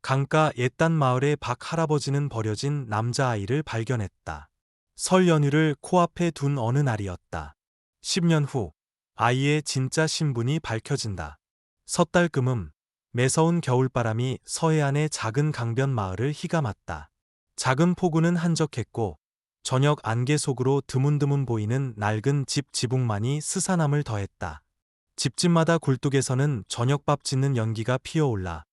강가 옛단 마을의 박 할아버지는 버려진 남자아이를 발견했다. 설 연휴를 코앞에 둔 어느 날이었다. 10년 후 아이의 진짜 신분이 밝혀진다. 섣달 금음 매서운 겨울바람이 서해안의 작은 강변 마을을 휘감았다. 작은 포구는 한적했고 저녁 안개 속으로 드문드문 보이는 낡은 집 지붕만이 스산함을 더했다. 집집마다 굴뚝에서는 저녁밥 짓는 연기가 피어올라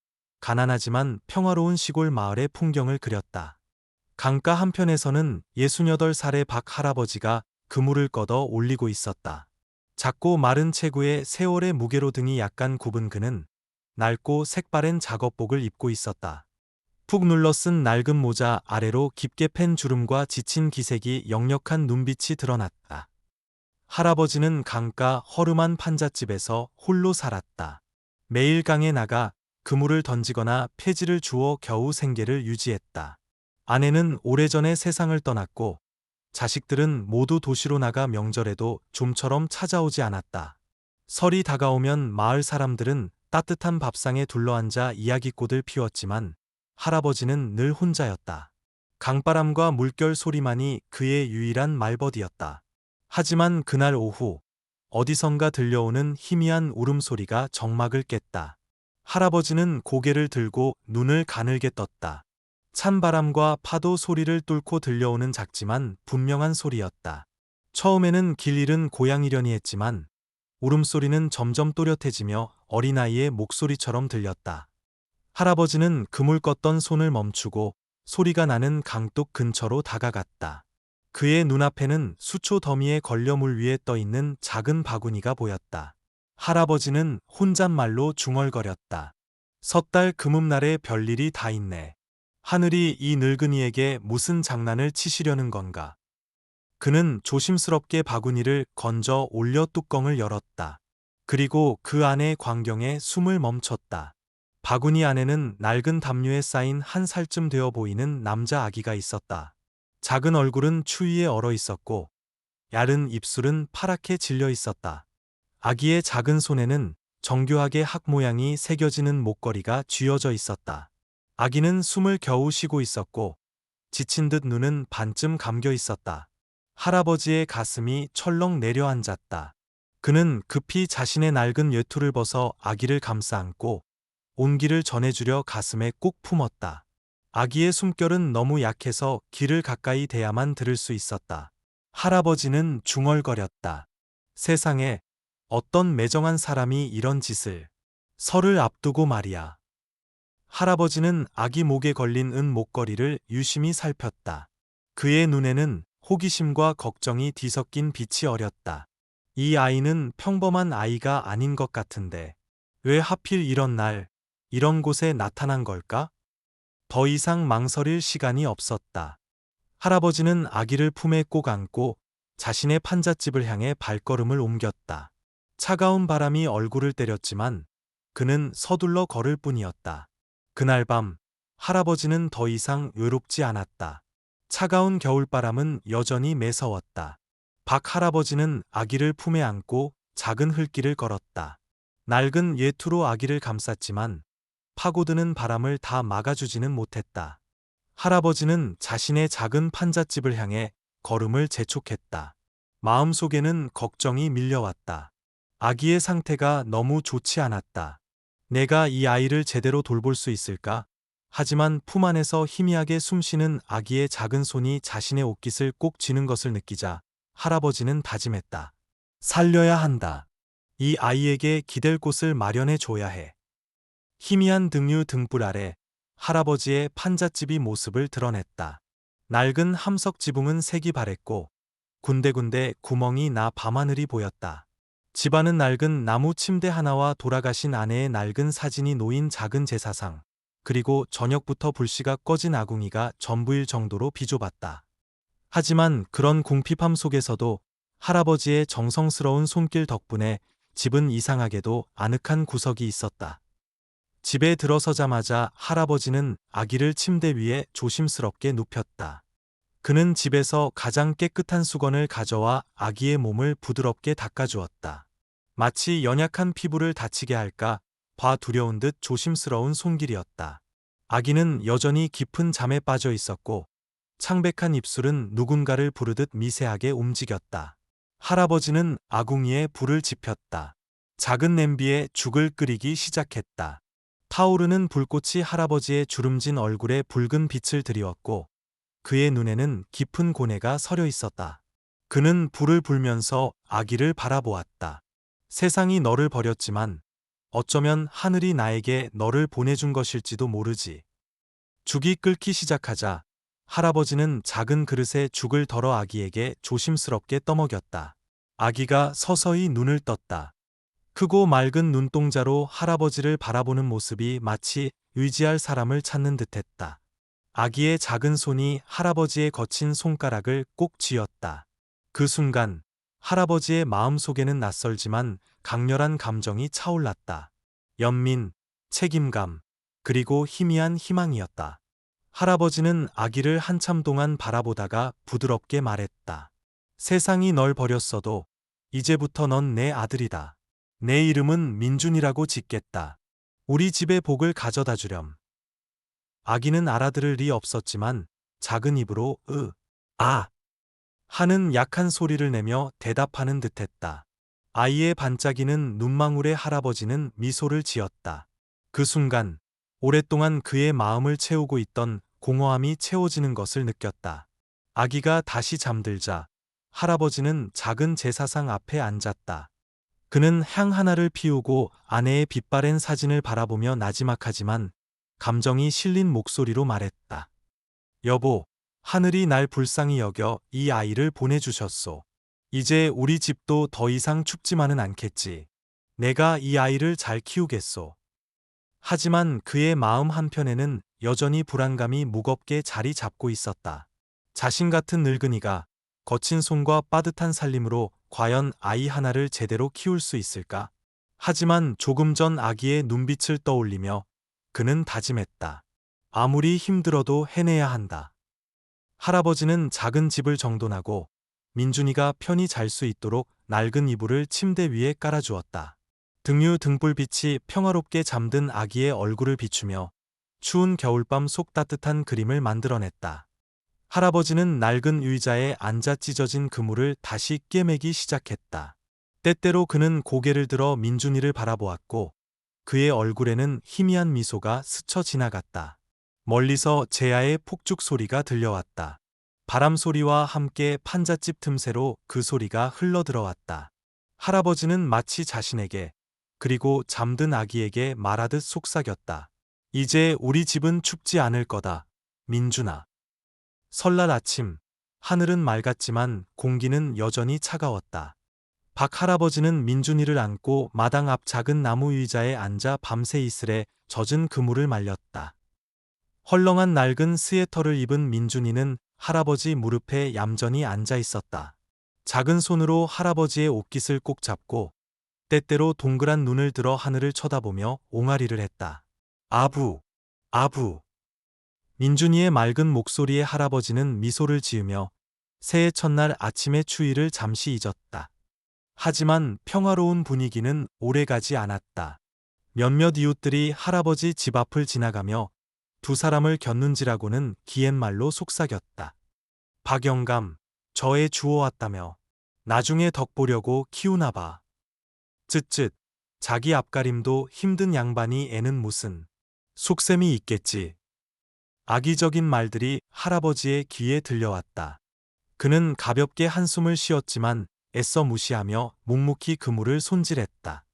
가난하지만 평화로운 시골 마을의 풍경을 그렸다. 강가 한편에서는 68살의 박 할아버지가 그물을 걷어 올리고 있었다. 작고 마른 체구에 세월의 무게로 등이 약간 굽은 그는 낡고 색바랜 작업복을 입고 있었다. 푹 눌러 쓴 낡은 모자 아래로 깊게 팬 주름과 지친 기색이 역력한 눈빛이 드러났다. 할아버지는 강가 허름한 판잣집에서 홀로 살았다. 매일 강에 나가 그물을 던지거나 폐지를 주워 겨우 생계를 유지했다. 아내는 오래전에 세상을 떠났고 자식들은 모두 도시로 나가 명절에도 좀처럼 찾아오지 않았다. 설이 다가오면 마을 사람들은 따뜻한 밥상에 둘러앉아 이야기꽃을 피웠지만 할아버지는 늘 혼자였다. 강바람과 물결 소리만이 그의 유일한 말벗이었다. 하지만 그날 오후 어디선가 들려오는 희미한 울음소리가 정막을 깼다. 할아버지는 고개를 들고 눈을 가늘게 떴다. 찬바람과 파도 소리를 뚫고 들려오는 작지만 분명한 소리였다. 처음에는 길 잃은 고양이려니 했지만 울음소리는 점점 또렷해지며 어린아이의 목소리처럼 들렸다. 할아버지는 그물 껐던 손을 멈추고 소리가 나는 강둑 근처로 다가갔다. 그의 눈앞에는 수초 더미에 걸려 물 위에 떠있는 작은 바구니가 보였다. 할아버지는 혼잣말로 중얼거렸다. 섣달 금음날에 별일이 다 있네. 하늘이 이 늙은이에게 무슨 장난을 치시려는 건가. 그는 조심스럽게 바구니를 건져 올려 뚜껑을 열었다. 그리고 그 안의 광경에 숨을 멈췄다. 바구니 안에는 낡은 담요에 쌓인 한 살쯤 되어 보이는 남자 아기가 있었다. 작은 얼굴은 추위에 얼어 있었고 야른 입술은 파랗게 질려 있었다. 아기의 작은 손에는 정교하게 학 모양이 새겨지는 목걸이가 쥐어져 있었다. 아기는 숨을 겨우 쉬고 있었고 지친 듯 눈은 반쯤 감겨 있었다. 할아버지의 가슴이 철렁 내려앉았다. 그는 급히 자신의 낡은 외투를 벗어 아기를 감싸 안고 온기를 전해주려 가슴에 꼭 품었다. 아기의 숨결은 너무 약해서 귀를 가까이 대야만 들을 수 있었다. 할아버지는 중얼거렸다. 세상에 어떤 매정한 사람이 이런 짓을. 설을 앞두고 말이야. 할아버지는 아기 목에 걸린 은 목걸이를 유심히 살폈다. 그의 눈에는 호기심과 걱정이 뒤섞인 빛이 어렸다. 이 아이는 평범한 아이가 아닌 것 같은데 왜 하필 이런 날, 이런 곳에 나타난 걸까? 더 이상 망설일 시간이 없었다. 할아버지는 아기를 품에 꼭 안고 자신의 판잣집을 향해 발걸음을 옮겼다. 차가운 바람이 얼굴을 때렸지만 그는 서둘러 걸을 뿐이었다. 그날 밤 할아버지는 더 이상 외롭지 않았다. 차가운 겨울바람은 여전히 매서웠다. 박 할아버지는 아기를 품에 안고 작은 흘길을 걸었다. 낡은 외투로 아기를 감쌌지만 파고드는 바람을 다 막아주지는 못했다. 할아버지는 자신의 작은 판잣집을 향해 걸음을 재촉했다. 마음속에는 걱정이 밀려왔다. 아기의 상태가 너무 좋지 않았다. 내가 이 아이를 제대로 돌볼 수 있을까? 하지만 품 안에서 희미하게 숨쉬는 아기의 작은 손이 자신의 옷깃을 꼭 쥐는 것을 느끼자 할아버지는 다짐했다. 살려야 한다. 이 아이에게 기댈 곳을 마련해 줘야 해. 희미한 등유 등불 아래 할아버지의 판잣집이 모습을 드러냈다. 낡은 함석 지붕은 색이 바랬고 군데군데 구멍이 나 밤하늘이 보였다. 집안은 낡은 나무 침대 하나와 돌아가신 아내의 낡은 사진이 놓인 작은 제사상, 그리고 저녁부터 불씨가 꺼진 아궁이가 전부일 정도로 비좁았다. 하지만 그런 궁핍함 속에서도 할아버지의 정성스러운 손길 덕분에 집은 이상하게도 아늑한 구석이 있었다. 집에 들어서자마자 할아버지는 아기를 침대 위에 조심스럽게 눕혔다. 그는 집에서 가장 깨끗한 수건을 가져와 아기의 몸을 부드럽게 닦아주었다. 마치 연약한 피부를 다치게 할까 봐 두려운 듯 조심스러운 손길이었다. 아기는 여전히 깊은 잠에 빠져 있었고 창백한 입술은 누군가를 부르듯 미세하게 움직였다. 할아버지는 아궁이에 불을 지폈다. 작은 냄비에 죽을 끓이기 시작했다. 타오르는 불꽃이 할아버지의 주름진 얼굴에 붉은 빛을 드리웠고 그의 눈에는 깊은 고뇌가 서려 있었다. 그는 불을 불면서 아기를 바라보았다. 세상이 너를 버렸지만 어쩌면 하늘이 나에게 너를 보내준 것일지도 모르지. 죽이 끓기 시작하자 할아버지는 작은 그릇에 죽을 덜어 아기에게 조심스럽게 떠먹였다. 아기가 서서히 눈을 떴다. 크고 맑은 눈동자로 할아버지를 바라보는 모습이 마치 의지할 사람을 찾는 듯했다. 아기의 작은 손이 할아버지의 거친 손가락을 꼭 쥐었다. 그 순간 할아버지의 마음속에는 낯설지만 강렬한 감정이 차올랐다. 연민, 책임감, 그리고 희미한 희망이었다. 할아버지는 아기를 한참 동안 바라보다가 부드럽게 말했다. 세상이 널 버렸어도 이제부터 넌 내 아들이다. 내 이름은 민준이라고 짓겠다. 우리 집에 복을 가져다 주렴. 아기는 알아들을 리 없었지만 작은 입으로 아 하는 약한 소리를 내며 대답하는 듯했다. 아이의 반짝이는 눈망울에 할아버지는 미소를 지었다. 그 순간 오랫동안 그의 마음을 채우고 있던 공허함이 채워지는 것을 느꼈다. 아기가 다시 잠들자 할아버지는 작은 제사상 앞에 앉았다. 그는 향 하나를 피우고 아내의 빛바랜 사진을 바라보며 나지막하지만 감정이 실린 목소리로 말했다. 여보, 하늘이 날 불쌍히 여겨 이 아이를 보내주셨소. 이제 우리 집도 더 이상 춥지만은 않겠지. 내가 이 아이를 잘 키우겠소. 하지만 그의 마음 한편에는 여전히 불안감이 무겁게 자리 잡고 있었다. 자신 같은 늙은이가 거친 손과 빠듯한 살림으로 과연 아이 하나를 제대로 키울 수 있을까? 하지만 조금 전 아기의 눈빛을 떠올리며 그는 다짐했다. 아무리 힘들어도 해내야 한다. 할아버지는 작은 집을 정돈하고 민준이가 편히 잘 수 있도록 낡은 이불을 침대 위에 깔아주었다. 등유 등불빛이 평화롭게 잠든 아기의 얼굴을 비추며 추운 겨울밤 속 따뜻한 그림을 만들어냈다. 할아버지는 낡은 의자에 앉아 찢어진 그물을 다시 꿰매기 시작했다. 때때로 그는 고개를 들어 민준이를 바라보았고 그의 얼굴에는 희미한 미소가 스쳐 지나갔다. 멀리서 제아의 폭죽 소리가 들려왔다. 바람 소리와 함께 판잣집 틈새로 그 소리가 흘러들어왔다. 할아버지는 마치 자신에게 그리고 잠든 아기에게 말하듯 속삭였다. 이제 우리 집은 춥지 않을 거다, 민준아. 설날 아침, 하늘은 맑았지만 공기는 여전히 차가웠다. 박 할아버지는 민준이를 안고 마당 앞 작은 나무 의자에 앉아 밤새 이슬에 젖은 그물을 말렸다. 헐렁한 낡은 스웨터를 입은 민준이는 할아버지 무릎에 얌전히 앉아 있었다. 작은 손으로 할아버지의 옷깃을 꼭 잡고 때때로 동그란 눈을 들어 하늘을 쳐다보며 옹알이를 했다. 아부, 아부. 민준이의 맑은 목소리에 할아버지는 미소를 지으며 새해 첫날 아침의 추위를 잠시 잊었다. 하지만 평화로운 분위기는 오래가지 않았다. 몇몇 이웃들이 할아버지 집 앞을 지나가며 두 사람을 겼는지라고는 기옛말로 속삭였다. 박영감, 저 애 주워왔다며. 나중에 덕 보려고 키우나 봐. 쯧쯧, 자기 앞가림도 힘든 양반이 애는 무슨 속셈이 있겠지. 악의적인 말들이 할아버지의 귀에 들려왔다. 그는 가볍게 한숨을 쉬었지만 애써 무시하며 묵묵히 그물을 손질했다.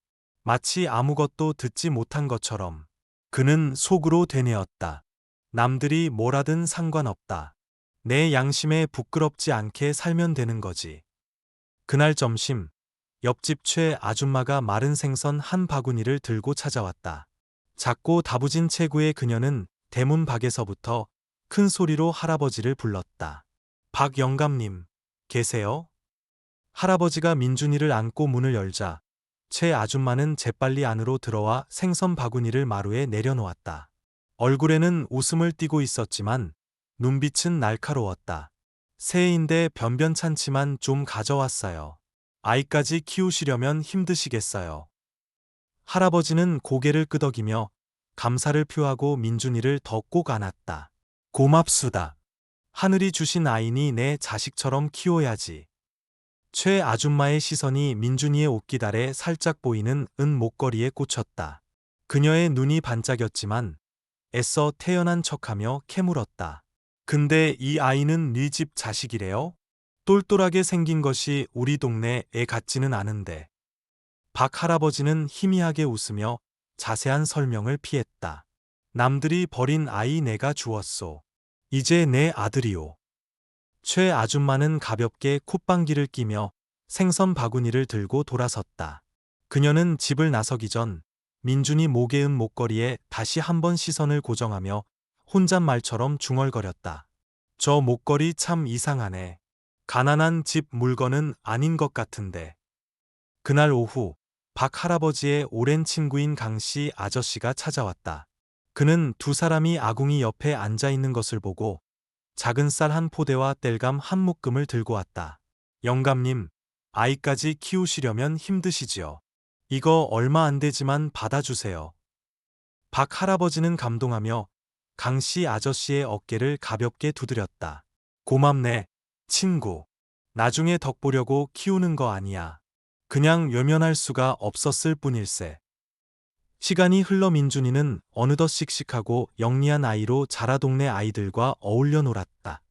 마치 아무것도 듣지 못한 것처럼 그는 속으로 되뇌었다. 남들이 뭐라든 상관없다. 내 양심에 부끄럽지 않게 살면 되는 거지. 그날 점심, 옆집 최 아줌마가 마른 생선 한 바구니를 들고 찾아왔다. 작고 다부진 체구의 그녀는 대문 밖에서부터 큰 소리로 할아버지를 불렀다. 박 영감님, 계세요? 할아버지가 민준이를 안고 문을 열자 최 아줌마는 재빨리 안으로 들어와 생선 바구니를 마루에 내려놓았다. 얼굴에는 웃음을 띠고 있었지만 눈빛은 날카로웠다. 새해인데 변변찮지만 좀 가져왔어요. 아이까지 키우시려면 힘드시겠어요. 할아버지는 고개를 끄덕이며 감사를 표하고 민준이를 더 꼭 안았다. 고맙수다. 하늘이 주신 아이니 내 자식처럼 키워야지. 최 아줌마의 시선이 민준이의 옷기달에 살짝 보이는 은 목걸이에 꽂혔다. 그녀의 눈이 반짝였지만 애써 태연한 척하며 캐물었다. 근데 이 아이는 네 집 자식이래요? 똘똘하게 생긴 것이 우리 동네 애 같지는 않은데. 박 할아버지는 희미하게 웃으며 자세한 설명을 피했다. 남들이 버린 아이 내가 주었소. 이제 내 아들이오. 최 아줌마는 가볍게 콧방귀를 끼며 생선 바구니를 들고 돌아섰다. 그녀는 집을 나서기 전 민준이 목에 은 목걸이에 다시 한번 시선을 고정하며 혼잣말처럼 중얼거렸다. 저 목걸이 참 이상하네. 가난한 집 물건은 아닌 것 같은데. 그날 오후 박 할아버지의 오랜 친구인 강씨 아저씨가 찾아왔다. 그는 두 사람이 아궁이 옆에 앉아 있는 것을 보고 작은 쌀 한 포대와 땔감 한 묶음을 들고 왔다. 영감님, 아이까지 키우시려면 힘드시지요. 이거 얼마 안 되지만 받아주세요. 박 할아버지는 감동하며 강씨 아저씨의 어깨를 가볍게 두드렸다. 고맙네, 친구. 나중에 덕 보려고 키우는 거 아니야. 그냥 외면할 수가 없었을 뿐일세. 시간이 흘러 민준이는 어느덧 씩씩하고 영리한 아이로 자라 동네 아이들과 어울려 놀았다.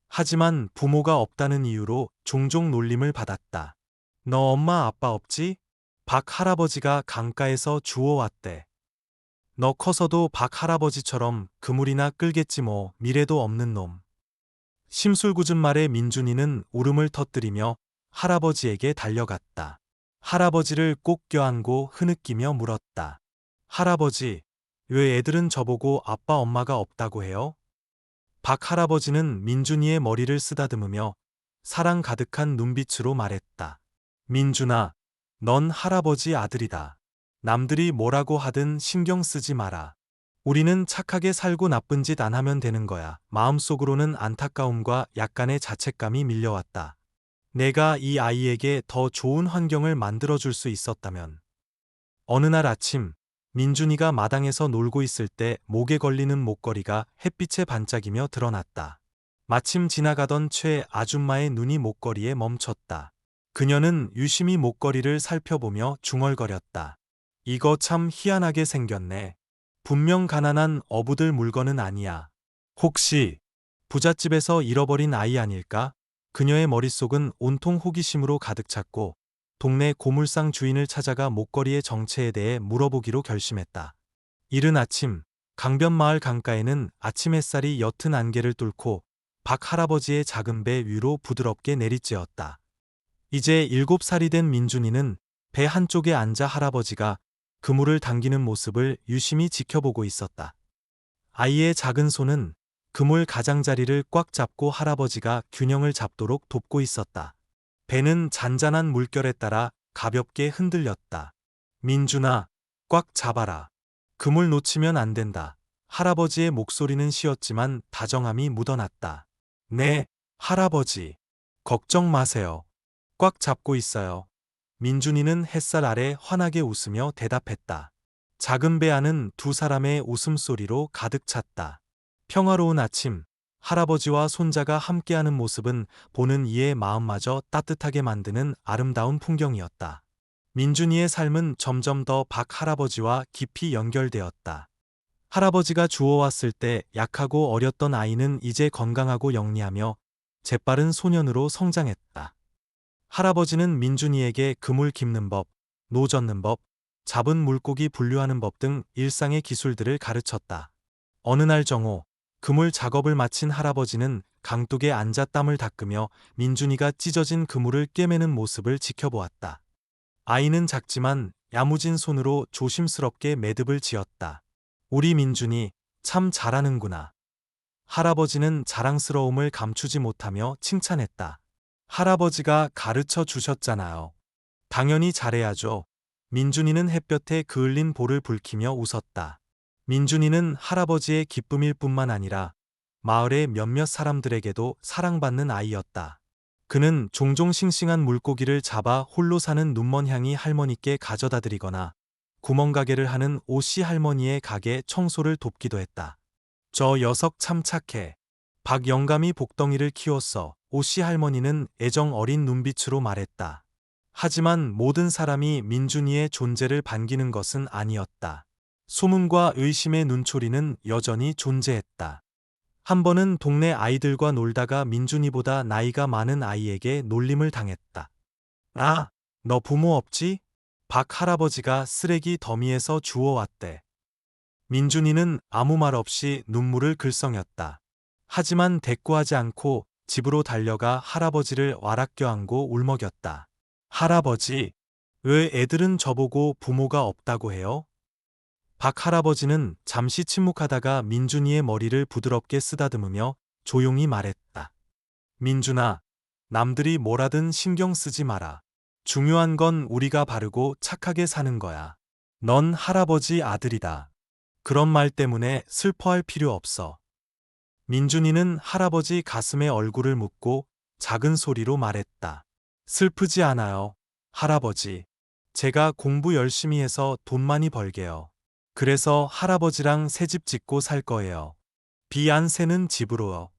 하지만 부모가 없다는 이유로 종종 놀림을 받았다. 너 엄마 아빠 없지? 박 할아버지가 강가에서 주워왔대. 너 커서도 박 할아버지처럼 그물이나 끌겠지 뭐. 미래도 없는 놈. 심술궂은 말에 민준이는 울음을 터뜨리며 할아버지에게 달려갔다. 할아버지를 꼭 껴안고 흐느끼며 물었다. 할아버지, 왜 애들은 저보고 아빠 엄마가 없다고 해요? 박 할아버지는 민준이의 머리를 쓰다듬으며 사랑 가득한 눈빛으로 말했다. 민준아, 넌 할아버지 아들이다. 남들이 뭐라고 하든 신경 쓰지 마라. 우리는 착하게 살고 나쁜 짓 안 하면 되는 거야. 마음속으로는 안타까움과 약간의 자책감이 밀려왔다. 내가 이 아이에게 더 좋은 환경을 만들어줄 수 있었다면. 어느 날 아침, 민준이가 마당에서 놀고 있을 때 목에 걸리는 목걸이가 햇빛에 반짝이며 드러났다. 마침 지나가던 최 아줌마의 눈이 목걸이에 멈췄다. 그녀는 유심히 목걸이를 살펴보며 중얼거렸다. 이거 참 희한하게 생겼네. 분명 가난한 어부들 물건은 아니야. 혹시 부잣집에서 잃어버린 아이 아닐까? 그녀의 머릿속은 온통 호기심으로 가득 찼고 동네 고물상 주인을 찾아가 목걸이의 정체에 대해 물어보기로 결심했다. 이른 아침 강변마을 강가에는 아침 햇살이 옅은 안개를 뚫고 박 할아버지의 작은 배 위로 부드럽게 내리쬐었다. 이제 7살이 된 민준이는 배 한쪽에 앉아 할아버지가 그물을 당기는 모습을 유심히 지켜보고 있었다. 아이의 작은 손은 그물 가장자리를 꽉 잡고 할아버지가 균형을 잡도록 돕고 있었다. 배는 잔잔한 물결에 따라 가볍게 흔들렸다. 민준아, 꽉 잡아라. 그물 놓치면 안 된다. 할아버지의 목소리는 쉬었지만 다정함이 묻어났다. 네, 할아버지. 걱정 마세요. 꽉 잡고 있어요. 민준이는 햇살 아래 환하게 웃으며 대답했다. 작은 배 안은 두 사람의 웃음소리로 가득 찼다. 평화로운 아침, 할아버지와 손자가 함께하는 모습은 보는 이의 마음마저 따뜻하게 만드는 아름다운 풍경이었다. 민준이의 삶은 점점 더 박 할아버지와 깊이 연결되었다. 할아버지가 주워왔을 때 약하고 어렸던 아이는 이제 건강하고 영리하며 재빠른 소년으로 성장했다. 할아버지는 민준이에게 그물 깁는 법, 노 젓는 법, 잡은 물고기 분류하는 법 등 일상의 기술들을 가르쳤다. 어느 날 정오, 그물 작업을 마친 할아버지는 강둑에 앉아 땀을 닦으며 민준이가 찢어진 그물을 꿰매는 모습을 지켜보았다. 아이는 작지만 야무진 손으로 조심스럽게 매듭을 지었다. 우리 민준이 참 잘하는구나. 할아버지는 자랑스러움을 감추지 못하며 칭찬했다. 할아버지가 가르쳐 주셨잖아요. 당연히 잘해야죠. 민준이는 햇볕에 그을린 볼을 붉히며 웃었다. 민준이는 할아버지의 기쁨일 뿐만 아니라 마을의 몇몇 사람들에게도 사랑받는 아이였다. 그는 종종 싱싱한 물고기를 잡아 홀로 사는 눈먼 향이 할머니께 가져다 드리거나 구멍가게를 하는 오씨 할머니의 가게 청소를 돕기도 했다. 저 녀석 참 착해. 박 영감이 복덩이를 키웠어. 오씨 할머니는 애정 어린 눈빛으로 말했다. 하지만 모든 사람이 민준이의 존재를 반기는 것은 아니었다. 소문과 의심의 눈초리는 여전히 존재했다. 한 번은 동네 아이들과 놀다가 민준이보다 나이가 많은 아이에게 놀림을 당했다. 아, 너 부모 없지? 박 할아버지가 쓰레기 더미에서 주워왔대. 민준이는 아무 말 없이 눈물을 글썽였다. 하지만 대꾸하지 않고 집으로 달려가 할아버지를 와락 껴안고 울먹였다. 할아버지, 왜 애들은 저보고 부모가 없다고 해요? 박 할아버지는 잠시 침묵하다가 민준이의 머리를 부드럽게 쓰다듬으며 조용히 말했다. 민준아, 남들이 뭐라든 신경 쓰지 마라. 중요한 건 우리가 바르고 착하게 사는 거야. 넌 할아버지 아들이다. 그런 말 때문에 슬퍼할 필요 없어. 민준이는 할아버지 가슴에 얼굴을 묻고 작은 소리로 말했다. 슬프지 않아요, 할아버지. 제가 공부 열심히 해서 돈 많이 벌게요. 그래서 할아버지랑 새집 짓고 살 거예요. 비 안 새는 집으로요.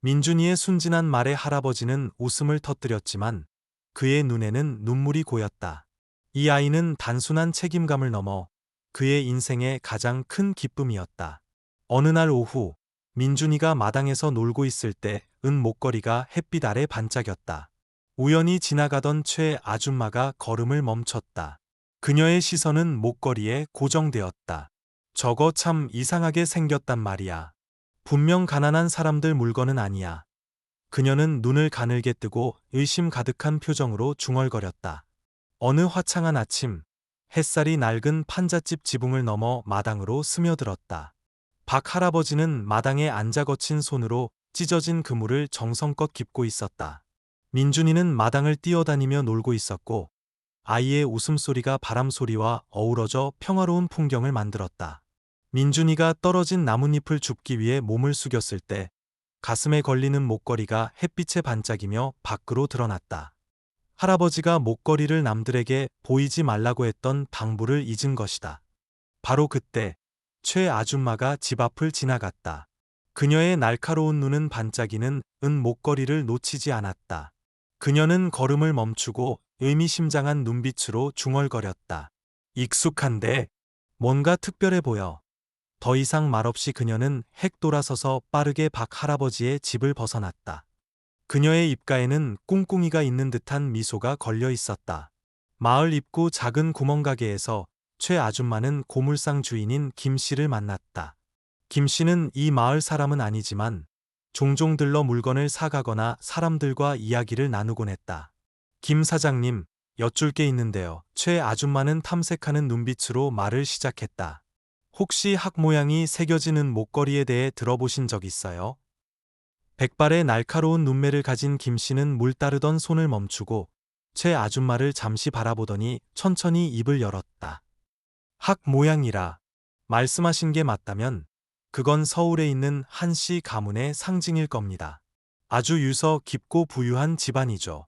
민준이의 순진한 말에 할아버지는 웃음을 터뜨렸지만 그의 눈에는 눈물이 고였다. 이 아이는 단순한 책임감을 넘어 그의 인생의 가장 큰 기쁨이었다. 어느 날 오후, 민준이가 마당에서 놀고 있을 때 은 목걸이가 햇빛 아래 반짝였다. 우연히 지나가던 최 아줌마가 걸음을 멈췄다. 그녀의 시선은 목걸이에 고정되었다. 저거 참 이상하게 생겼단 말이야. 분명 가난한 사람들 물건은 아니야. 그녀는 눈을 가늘게 뜨고 의심 가득한 표정으로 중얼거렸다. 어느 화창한 아침, 햇살이 낡은 판잣집 지붕을 넘어 마당으로 스며들었다. 박 할아버지는 마당에 앉아 거친 손으로 찢어진 그물을 정성껏 깁고 있었다. 민준이는 마당을 뛰어다니며 놀고 있었고 아이의 웃음소리가 바람소리와 어우러져 평화로운 풍경을 만들었다. 민준이가 떨어진 나뭇잎을 줍기 위해 몸을 숙였을 때 가슴에 걸리는 목걸이가 햇빛에 반짝이며 밖으로 드러났다. 할아버지가 목걸이를 남들에게 보이지 말라고 했던 당부를 잊은 것이다. 바로 그때 최 아줌마가 집 앞을 지나갔다. 그녀의 날카로운 눈은 반짝이는 은 목걸이를 놓치지 않았다. 그녀는 걸음을 멈추고 의미심장한 눈빛으로 중얼거렸다. 익숙한데 뭔가 특별해 보여. 더 이상 말없이 그녀는 핵 돌아서서 빠르게 박 할아버지의 집을 벗어났다. 그녀의 입가에는 꿍꿍이가 있는 듯한 미소가 걸려 있었다. 마을 입구 작은 구멍가게에서 최 아줌마는 고물상 주인인 김 씨를 만났다. 김 씨는 이 마을 사람은 아니지만 종종 들러 물건을 사가거나 사람들과 이야기를 나누곤 했다. 김 사장님, 여쭐 게 있는데요. 최 아줌마는 탐색하는 눈빛으로 말을 시작했다. 혹시 학 모양이 새겨지는 목걸이에 대해 들어보신 적 있어요? 백발의 날카로운 눈매를 가진 김 씨는 물 따르던 손을 멈추고 최 아줌마를 잠시 바라보더니 천천히 입을 열었다. 학 모양이라 말씀하신 게 맞다면 그건 서울에 있는 한씨 가문의 상징일 겁니다. 아주 유서 깊고 부유한 집안이죠.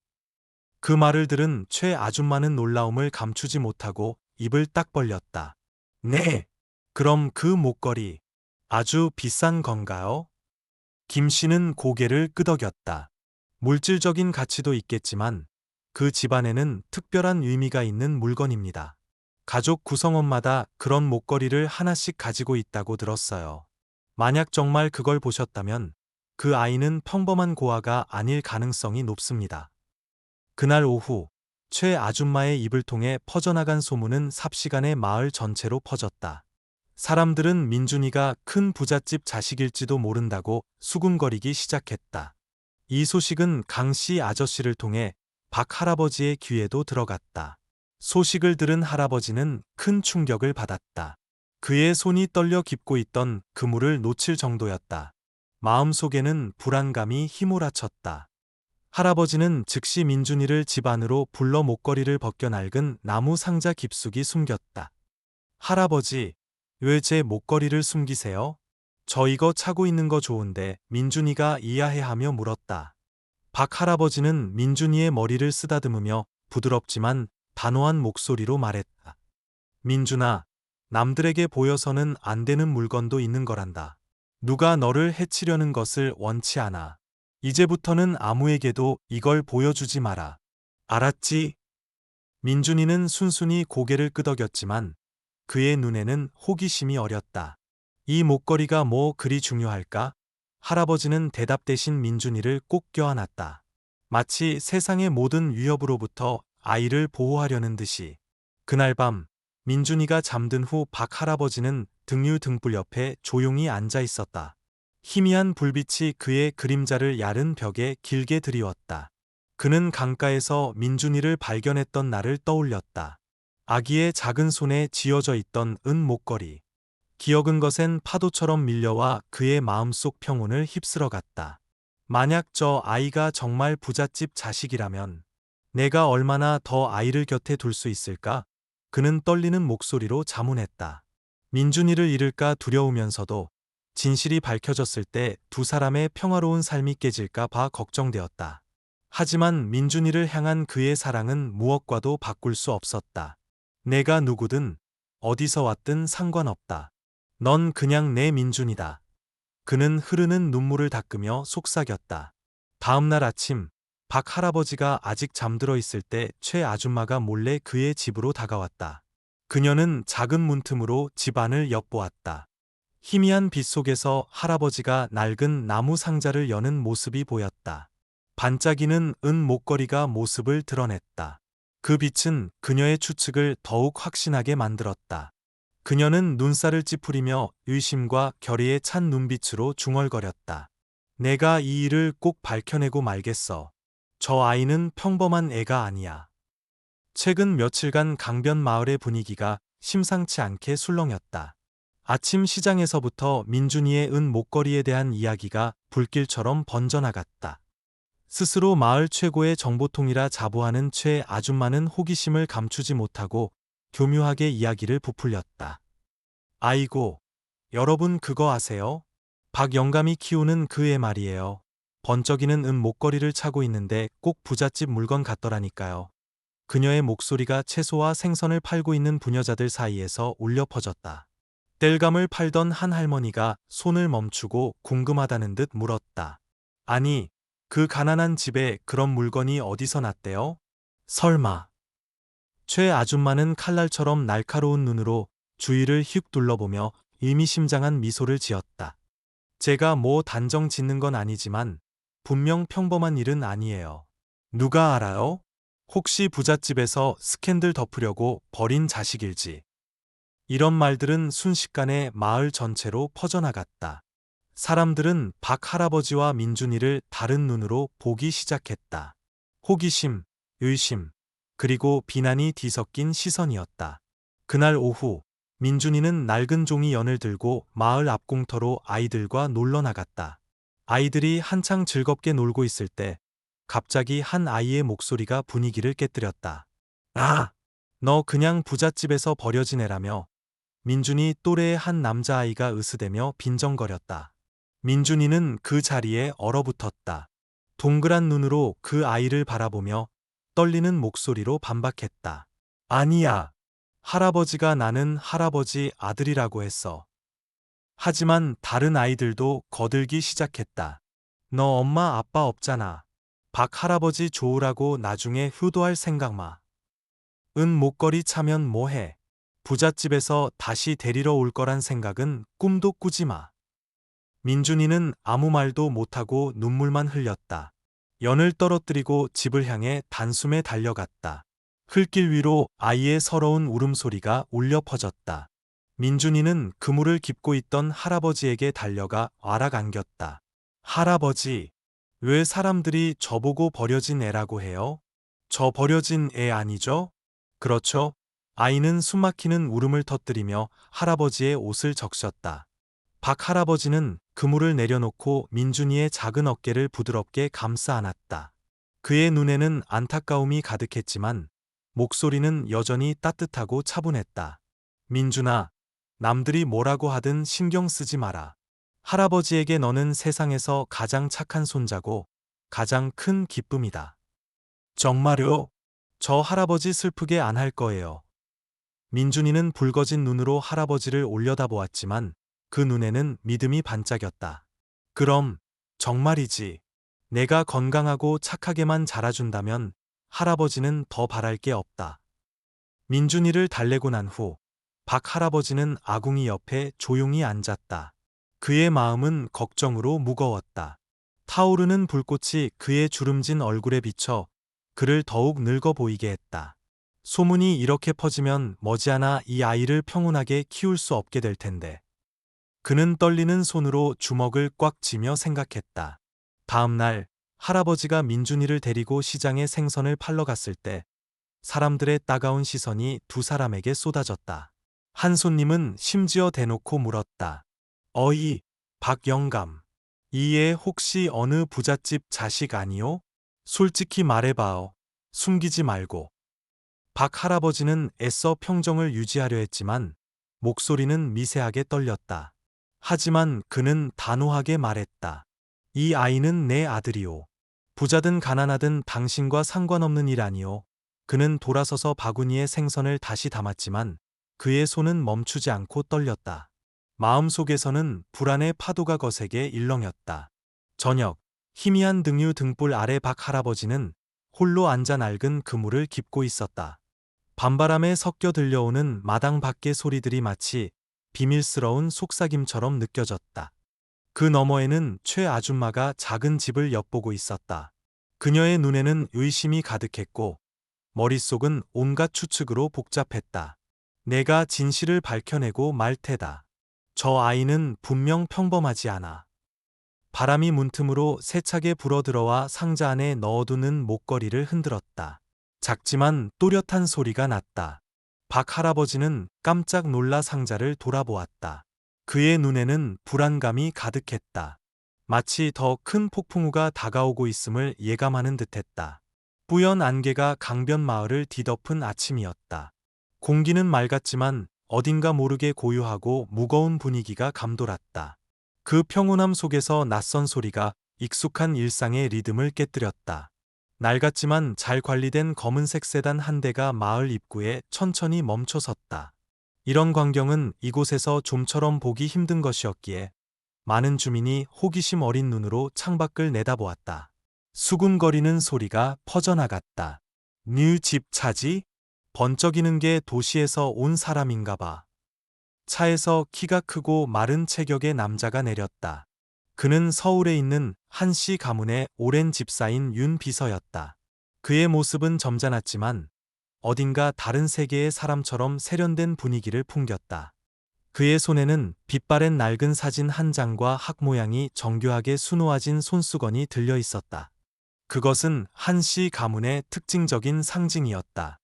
그 말을 들은 최 아줌마는 놀라움을 감추지 못하고 입을 딱 벌렸다. 네. 그럼 그 목걸이 아주 비싼 건가요? 김 씨는 고개를 끄덕였다. 물질적인 가치도 있겠지만 그 집안에는 특별한 의미가 있는 물건입니다. 가족 구성원마다 그런 목걸이를 하나씩 가지고 있다고 들었어요. 만약 정말 그걸 보셨다면 그 아이는 평범한 고아가 아닐 가능성이 높습니다. 그날 오후 최 아줌마의 입을 통해 퍼져나간 소문은 삽시간에 마을 전체로 퍼졌다. 사람들은 민준이가 큰 부잣집 자식일지도 모른다고 수군거리기 시작했다. 이 소식은 강씨 아저씨를 통해 박 할아버지의 귀에도 들어갔다. 소식을 들은 할아버지는 큰 충격을 받았다. 그의 손이 떨려 깁고 있던 그물을 놓칠 정도였다. 마음속에는 불안감이 휘몰아쳤다. 할아버지는 즉시 민준이를 집 안으로 불러 목걸이를 벗겨 낡은 나무 상자 깊숙이 숨겼다. 할아버지, 왜 제 목걸이를 숨기세요? 저 이거 차고 있는 거 좋은데 민준이가 이야해하며 물었다. 박 할아버지는 민준이의 머리를 쓰다듬으며 부드럽지만 단호한 목소리로 말했다. 민준아, 남들에게 보여서는 안 되는 물건도 있는 거란다. 누가 너를 해치려는 것을 원치 않아. 이제부터는 아무에게도 이걸 보여주지 마라. 알았지? 민준이는 순순히 고개를 끄덕였지만 그의 눈에는 호기심이 어렸다. 이 목걸이가 뭐 그리 중요할까? 할아버지는 대답 대신 민준이를 꼭 껴안았다. 마치 세상의 모든 위협으로부터 아이를 보호하려는 듯이. 그날 밤, 민준이가 잠든 후 박 할아버지는 등유 등불 옆에 조용히 앉아 있었다. 희미한 불빛이 그의 그림자를 야른 벽에 길게 드리웠다. 그는 강가에서 민준이를 발견했던 날을 떠올렸다. 아기의 작은 손에 쥐어져 있던 은 목걸이. 기억은 거센 파도처럼 밀려와 그의 마음속 평온을 휩쓸어갔다. 만약 저 아이가 정말 부잣집 자식이라면 내가 얼마나 더 아이를 곁에 둘 수 있을까? 그는 떨리는 목소리로 자문했다. 민준이를 잃을까 두려우면서도 진실이 밝혀졌을 때 두 사람의 평화로운 삶이 깨질까 봐 걱정되었다. 하지만 민준이를 향한 그의 사랑은 무엇과도 바꿀 수 없었다. 내가 누구든 어디서 왔든 상관없다. 넌 그냥 내 민준이다. 그는 흐르는 눈물을 닦으며 속삭였다. 다음 날 아침, 박 할아버지가 아직 잠들어 있을 때 최 아줌마가 몰래 그의 집으로 다가왔다. 그녀는 작은 문틈으로 집 안을 엿보았다. 희미한 빛 속에서 할아버지가 낡은 나무 상자를 여는 모습이 보였다. 반짝이는 은 목걸이가 모습을 드러냈다. 그 빛은 그녀의 추측을 더욱 확신하게 만들었다. 그녀는 눈살을 찌푸리며 의심과 결의에 찬 눈빛으로 중얼거렸다. 내가 이 일을 꼭 밝혀내고 말겠어. 저 아이는 평범한 애가 아니야. 최근 며칠간 강변 마을의 분위기가 심상치 않게 술렁였다. 아침 시장에서부터 민준이의 은 목걸이에 대한 이야기가 불길처럼 번져나갔다. 스스로 마을 최고의 정보통이라 자부하는 최 아줌마는 호기심을 감추지 못하고 교묘하게 이야기를 부풀렸다. 아이고, 여러분 그거 아세요? 박 영감이 키우는 그 애 말이에요. 번쩍이는 은 목걸이를 차고 있는데 꼭 부잣집 물건 같더라니까요. 그녀의 목소리가 채소와 생선을 팔고 있는 부녀자들 사이에서 울려 퍼졌다. 땔감을 팔던 한 할머니가 손을 멈추고 궁금하다는 듯 물었다. 아니, 그 가난한 집에 그런 물건이 어디서 났대요? 설마. 최 아줌마는 칼날처럼 날카로운 눈으로 주위를 휙 둘러보며 의미심장한 미소를 지었다. 제가 뭐 단정 짓는 건 아니지만 분명 평범한 일은 아니에요. 누가 알아요? 혹시 부잣집에서 스캔들 덮으려고 버린 자식일지. 이런 말들은 순식간에 마을 전체로 퍼져나갔다. 사람들은 박 할아버지와 민준이를 다른 눈으로 보기 시작했다. 호기심, 의심, 그리고 비난이 뒤섞인 시선이었다. 그날 오후, 민준이는 낡은 종이 연을 들고 마을 앞공터로 아이들과 놀러 나갔다. 아이들이 한창 즐겁게 놀고 있을 때 갑자기 한 아이의 목소리가 분위기를 깨뜨렸다. 아! 너 그냥 부잣집에서 버려진 애라며. 민준이 또래의 한 남자아이가 으스대며 빈정거렸다. 민준이는 그 자리에 얼어붙었다. 동그란 눈으로 그 아이를 바라보며 떨리는 목소리로 반박했다. 아니야. 할아버지가 나는 할아버지 아들이라고 했어. 하지만 다른 아이들도 거들기 시작했다. 너 엄마 아빠 없잖아. 박 할아버지 좋으라고 나중에 효도할 생각 마. 은 목걸이 차면 뭐해. 부잣집에서 다시 데리러 올 거란 생각은 꿈도 꾸지 마. 민준이는 아무 말도 못하고 눈물만 흘렸다. 연을 떨어뜨리고 집을 향해 단숨에 달려갔다. 흘길 위로 아이의 서러운 울음소리가 울려 퍼졌다. 민준이는 그물을 깁고 있던 할아버지에게 달려가 와락 안겼다. 할아버지, 왜 사람들이 저보고 버려진 애라고 해요? 저 버려진 애 아니죠? 그렇죠? 아이는 숨막히는 울음을 터뜨리며 할아버지의 옷을 적셨다. 박 할아버지는 그물을 내려놓고 민준이의 작은 어깨를 부드럽게 감싸 안았다. 그의 눈에는 안타까움이 가득했지만 목소리는 여전히 따뜻하고 차분했다. 민준아, 남들이 뭐라고 하든 신경 쓰지 마라. 할아버지에게 너는 세상에서 가장 착한 손자고 가장 큰 기쁨이다. 정말요? 저 할아버지 슬프게 안 할 거예요. 민준이는 붉어진 눈으로 할아버지를 올려다보았지만 그 눈에는 믿음이 반짝였다. 그럼 정말이지. 내가 건강하고 착하게만 자라준다면 할아버지는 더 바랄 게 없다. 민준이를 달래고 난 후 박 할아버지는 아궁이 옆에 조용히 앉았다. 그의 마음은 걱정으로 무거웠다. 타오르는 불꽃이 그의 주름진 얼굴에 비쳐 그를 더욱 늙어 보이게 했다. 소문이 이렇게 퍼지면 머지않아 이 아이를 평온하게 키울 수 없게 될 텐데. 그는 떨리는 손으로 주먹을 꽉 쥐며 생각했다. 다음 날 할아버지가 민준이를 데리고 시장에 생선을 팔러 갔을 때 사람들의 따가운 시선이 두 사람에게 쏟아졌다. 한 손님은 심지어 대놓고 물었다. 어이, 박영감. 이 애 혹시 어느 부잣집 자식 아니오? 솔직히 말해봐요. 숨기지 말고. 박 할아버지는 애써 평정을 유지하려 했지만 목소리는 미세하게 떨렸다. 하지만 그는 단호하게 말했다. 이 아이는 내 아들이오. 부자든 가난하든 당신과 상관없는 일 아니오. 그는 돌아서서 바구니에 생선을 다시 담았지만 그의 손은 멈추지 않고 떨렸다. 마음속에서는 불안의 파도가 거세게 일렁였다. 저녁, 희미한 등유 등불 아래 박 할아버지는 홀로 앉아 낡은 그물을 깁고 있었다. 밤바람에 섞여 들려오는 마당 밖의 소리들이 마치 비밀스러운 속삭임처럼 느껴졌다. 그 너머에는 최 아줌마가 작은 집을 엿보고 있었다. 그녀의 눈에는 의심이 가득했고 머릿속은 온갖 추측으로 복잡했다. 내가 진실을 밝혀내고 말 테다. 저 아이는 분명 평범하지 않아. 바람이 문틈으로 세차게 불어들어와 상자 안에 넣어두는 목걸이를 흔들었다. 작지만 또렷한 소리가 났다. 박 할아버지는 깜짝 놀라 상자를 돌아보았다. 그의 눈에는 불안감이 가득했다. 마치 더 큰 폭풍우가 다가오고 있음을 예감하는 듯했다. 뿌연 안개가 강변 마을을 뒤덮은 아침이었다. 공기는 맑았지만 어딘가 모르게 고요하고 무거운 분위기가 감돌았다. 그 평온함 속에서 낯선 소리가 익숙한 일상의 리듬을 깨뜨렸다. 낡았지만 잘 관리된 검은색 세단 한 대가 마을 입구에 천천히 멈춰섰다. 이런 광경은 이곳에서 좀처럼 보기 힘든 것이었기에 많은 주민이 호기심 어린 눈으로 창밖을 내다보았다. 수군거리는 소리가 퍼져나갔다. 뉴 집 차지? 번쩍이는 게 도시에서 온 사람인가 봐. 차에서 키가 크고 마른 체격의 남자가 내렸다. 그는 서울에 있는 한씨 가문의 오랜 집사인 윤 비서였다. 그의 모습은 점잖았지만 어딘가 다른 세계의 사람처럼 세련된 분위기를 풍겼다. 그의 손에는 빛바랜 낡은 사진 한 장과 학 모양이 정교하게 수놓아진 손수건이 들려 있었다. 그것은 한씨 가문의 특징적인 상징이었다.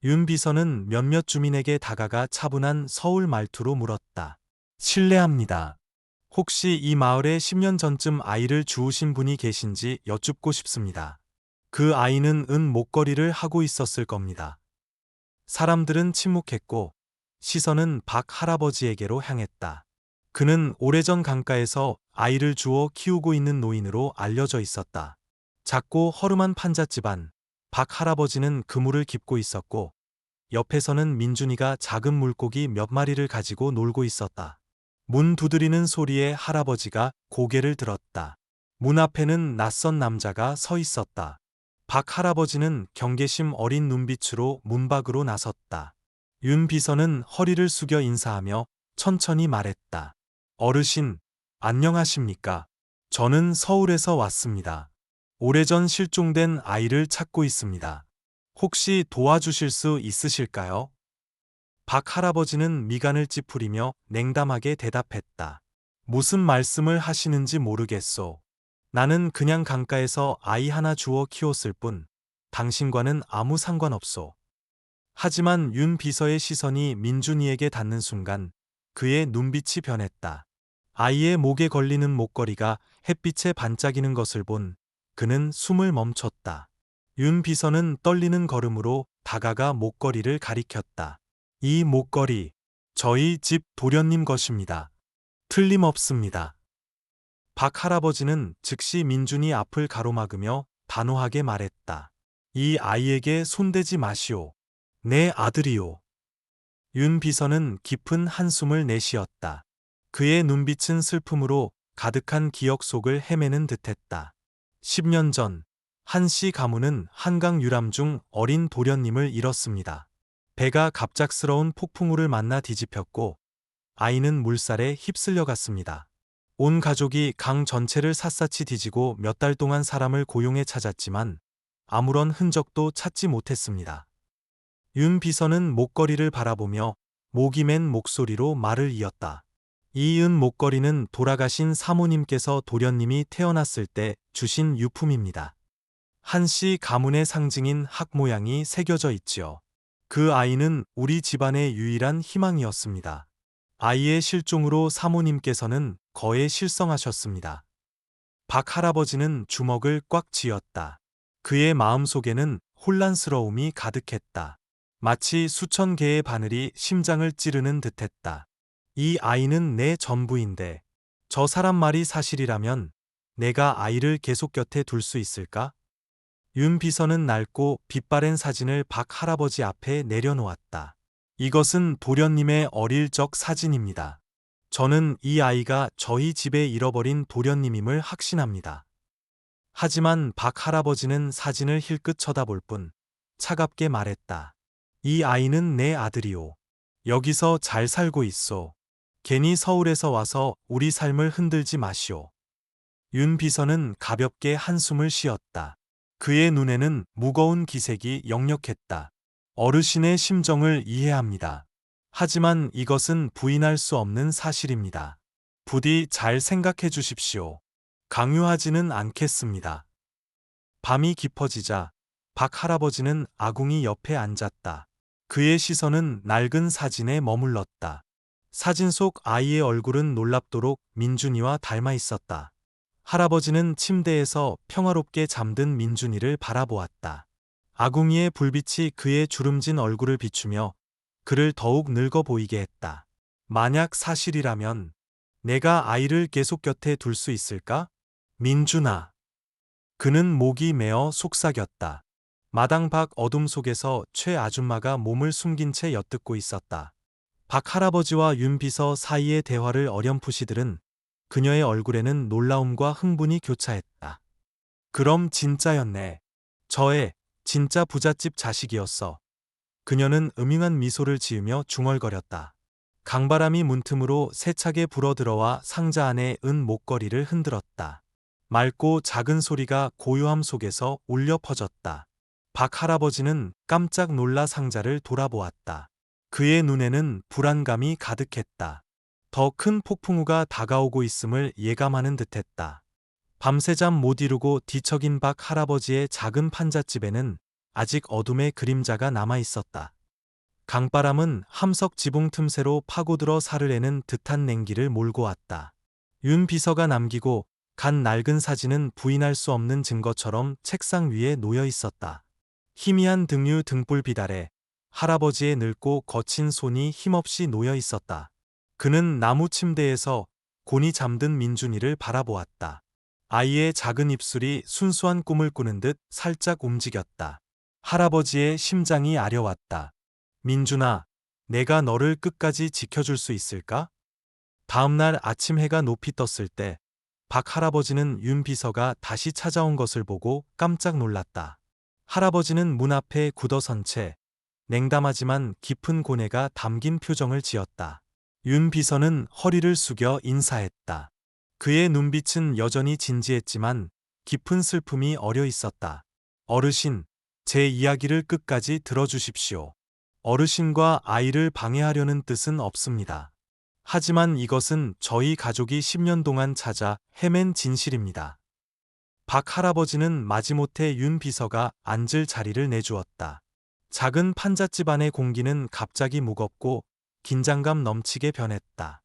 윤 비서는 몇몇 주민에게 다가가 차분한 서울 말투로 물었다. 실례합니다. 혹시 이 마을에 10년 전쯤 아이를 주우신 분이 계신지 여쭙고 싶습니다. 그 아이는 은 목걸이를 하고 있었을 겁니다. 사람들은 침묵했고 시선은 박 할아버지에게로 향했다. 그는 오래전 강가에서 아이를 주워 키우고 있는 노인으로 알려져 있었다. 작고 허름한 판잣집 안, 박 할아버지는 그물을 깁고 있었고 옆에서는 민준이가 작은 물고기 몇 마리를 가지고 놀고 있었다. 문 두드리는 소리에 할아버지가 고개를 들었다. 문 앞에는 낯선 남자가 서 있었다. 박 할아버지는 경계심 어린 눈빛으로 문 밖으로 나섰다. 윤 비서는 허리를 숙여 인사하며 천천히 말했다. 어르신, 안녕하십니까? 저는 서울에서 왔습니다. 오래전 실종된 아이를 찾고 있습니다. 혹시 도와주실 수 있으실까요? 박 할아버지는 미간을 찌푸리며 냉담하게 대답했다. 무슨 말씀을 하시는지 모르겠소. 나는 그냥 강가에서 아이 하나 주워 키웠을 뿐 당신과는 아무 상관없소. 하지만 윤 비서의 시선이 민준이에게 닿는 순간 그의 눈빛이 변했다. 아이의 목에 걸리는 목걸이가 햇빛에 반짝이는 것을 본 그는 숨을 멈췄다. 윤 비서는 떨리는 걸음으로 다가가 목걸이를 가리켰다. 이 목걸이, 저희 집 도련님 것입니다. 틀림없습니다. 박 할아버지는 즉시 민준이 앞을 가로막으며 단호하게 말했다. 이 아이에게 손대지 마시오. 내 아들이오. 윤 비서는 깊은 한숨을 내쉬었다. 그의 눈빛은 슬픔으로 가득한 기억 속을 헤매는 듯했다. 10년 전, 한 씨 가문은 한강 유람 중 어린 도련님을 잃었습니다. 배가 갑작스러운 폭풍우를 만나 뒤집혔고 아이는 물살에 휩쓸려 갔습니다. 온 가족이 강 전체를 샅샅이 뒤지고 몇 달 동안 사람을 고용해 찾았지만 아무런 흔적도 찾지 못했습니다. 윤 비서는 목걸이를 바라보며 목이 맨 목소리로 말을 이었다. 이 은 목걸이는 돌아가신 사모님께서 도련님이 태어났을 때 주신 유품입니다. 한 씨 가문의 상징인 학 모양이 새겨져 있지요. 그 아이는 우리 집안의 유일한 희망이었습니다. 아이의 실종으로 사모님께서는 거에 실성하셨습니다. 박 할아버지는 주먹을 꽉 쥐었다. 그의 마음속에는 혼란스러움이 가득했다. 마치 수천 개의 바늘이 심장을 찌르는 듯했다. 이 아이는 내 전부인데 저 사람 말이 사실이라면 내가 아이를 계속 곁에 둘 수 있을까? 윤 비서는 낡고 빛바랜 사진을 박 할아버지 앞에 내려놓았다. 이것은 도련님의 어릴 적 사진입니다. 저는 이 아이가 저희 집에 잃어버린 도련님임을 확신합니다. 하지만 박 할아버지는 사진을 힐끗 쳐다볼 뿐 차갑게 말했다. 이 아이는 내 아들이오. 여기서 잘 살고 있소. 괜히 서울에서 와서 우리 삶을 흔들지 마시오. 윤 비서는 가볍게 한숨을 쉬었다. 그의 눈에는 무거운 기색이 역력했다. 어르신의 심정을 이해합니다. 하지만 이것은 부인할 수 없는 사실입니다. 부디 잘 생각해 주십시오. 강요하지는 않겠습니다. 밤이 깊어지자 박 할아버지는 아궁이 옆에 앉았다. 그의 시선은 낡은 사진에 머물렀다. 사진 속 아이의 얼굴은 놀랍도록 민준이와 닮아 있었다. 할아버지는 침대에서 평화롭게 잠든 민준이를 바라보았다. 아궁이의 불빛이 그의 주름진 얼굴을 비추며 그를 더욱 늙어 보이게 했다. 만약 사실이라면 내가 아이를 계속 곁에 둘 수 있을까? 민준아. 그는 목이 메어 속삭였다. 마당 밖 어둠 속에서 최 아줌마가 몸을 숨긴 채 엿듣고 있었다. 박 할아버지와 윤 비서 사이의 대화를 어렴풋이 들은 그녀의 얼굴에는 놀라움과 흥분이 교차했다. 그럼 진짜였네. 저의 진짜 부잣집 자식이었어. 그녀는 음흉한 미소를 지으며 중얼거렸다. 강바람이 문틈으로 세차게 불어들어와 상자 안에 은 목걸이를 흔들었다. 맑고 작은 소리가 고요함 속에서 울려 퍼졌다. 박 할아버지는 깜짝 놀라 상자를 돌아보았다. 그의 눈에는 불안감이 가득했다. 더 큰 폭풍우가 다가오고 있음을 예감하는 듯했다. 밤새 잠 못 이루고 뒤척인 박 할아버지의 작은 판잣집에는 아직 어둠의 그림자가 남아 있었다. 강바람은 함석 지붕 틈새로 파고들어 사르르는 듯한 냉기를 몰고 왔다. 윤 비서가 남기고 간 낡은 사진은 부인할 수 없는 증거처럼 책상 위에 놓여 있었다. 희미한 등유 등불빛 아래 할아버지의 늙고 거친 손이 힘없이 놓여 있었다. 그는 나무 침대에서 곤히 잠든 민준이를 바라보았다. 아이의 작은 입술이 순수한 꿈을 꾸는 듯 살짝 움직였다. 할아버지의 심장이 아려왔다. 민준아, 내가 너를 끝까지 지켜줄 수 있을까? 다음 날 아침 해가 높이 떴을 때 박 할아버지는 윤 비서가 다시 찾아온 것을 보고 깜짝 놀랐다. 할아버지는 문 앞에 굳어선 채 냉담하지만 깊은 고뇌가 담긴 표정을 지었다. 윤 비서는 허리를 숙여 인사했다. 그의 눈빛은 여전히 진지했지만 깊은 슬픔이 어려 있었다. 어르신, 제 이야기를 끝까지 들어주십시오. 어르신과 아이를 방해하려는 뜻은 없습니다. 하지만 이것은 저희 가족이 10년 동안 찾아 헤맨 진실입니다. 박 할아버지는 마지못해 윤 비서가 앉을 자리를 내주었다. 작은 판잣집 안의 공기는 갑자기 무겁고 긴장감 넘치게 변했다.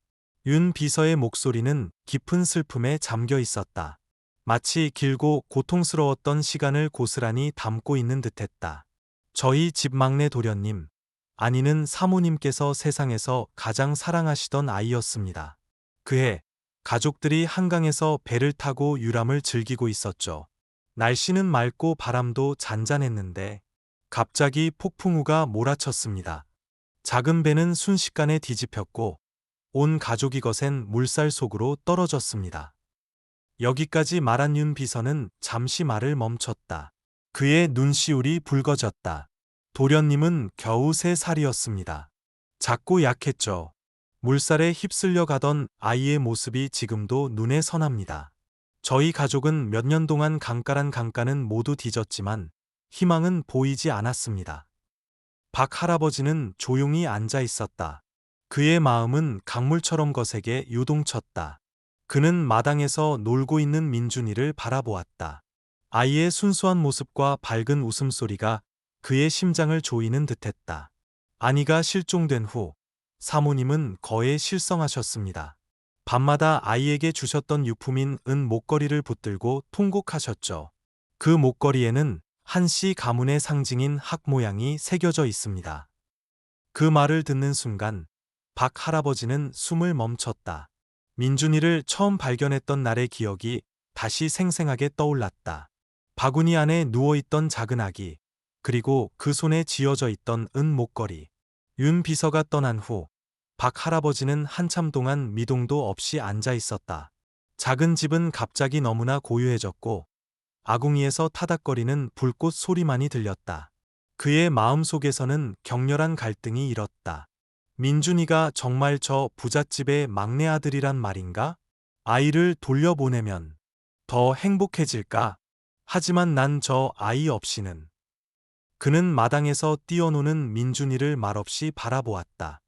윤 비서의 목소리는 깊은 슬픔에 잠겨 있었다. 마치 길고 고통스러웠던 시간을 고스란히 담고 있는 듯했다. 저희 집 막내 도련님, 아니는 사모님께서 세상에서 가장 사랑하시던 아이였습니다. 그해 가족들이 한강에서 배를 타고 유람을 즐기고 있었죠. 날씨는 맑고 바람도 잔잔했는데 갑자기 폭풍우가 몰아쳤습니다. 작은 배는 순식간에 뒤집혔고 온 가족이 거센 물살 속으로 떨어졌습니다. 여기까지 말한 윤 비서는 잠시 말을 멈췄다. 그의 눈시울이 붉어졌다. 도련님은 겨우 3살이었습니다. 작고 약했죠. 물살에 휩쓸려 가던 아이의 모습이 지금도 눈에 선합니다. 저희 가족은 몇 년 동안 강가는 모두 뒤졌지만 희망은 보이지 않았습니다. 박 할아버지는 조용히 앉아 있었다. 그의 마음은 강물처럼 거세게 요동쳤다. 그는 마당에서 놀고 있는 민준이를 바라보았다. 아이의 순수한 모습과 밝은 웃음소리가 그의 심장을 조이는 듯했다. 아니가 실종된 후 사모님은 거에 실성하셨습니다. 밤마다 아이에게 주셨던 유품인 은 목걸이를 붙들고 통곡하셨죠. 그 목걸이에는 한씨 가문의 상징인 학 모양이 새겨져 있습니다. 그 말을 듣는 순간 박 할아버지는 숨을 멈췄다. 민준이를 처음 발견했던 날의 기억이 다시 생생하게 떠올랐다. 바구니 안에 누워있던 작은 아기, 그리고 그 손에 쥐어져 있던 은 목걸이. 윤 비서가 떠난 후 박 할아버지는 한참 동안 미동도 없이 앉아 있었다. 작은 집은 갑자기 너무나 고요해졌고 아궁이에서 타닥거리는 불꽃 소리만이 들렸다. 그의 마음속에서는 격렬한 갈등이 일었다. 민준이가 정말 저 부잣집의 막내 아들이란 말인가? 아이를 돌려보내면 더 행복해질까? 하지만 난 저 아이 없이는. 그는 마당에서 뛰어노는 민준이를 말없이 바라보았다.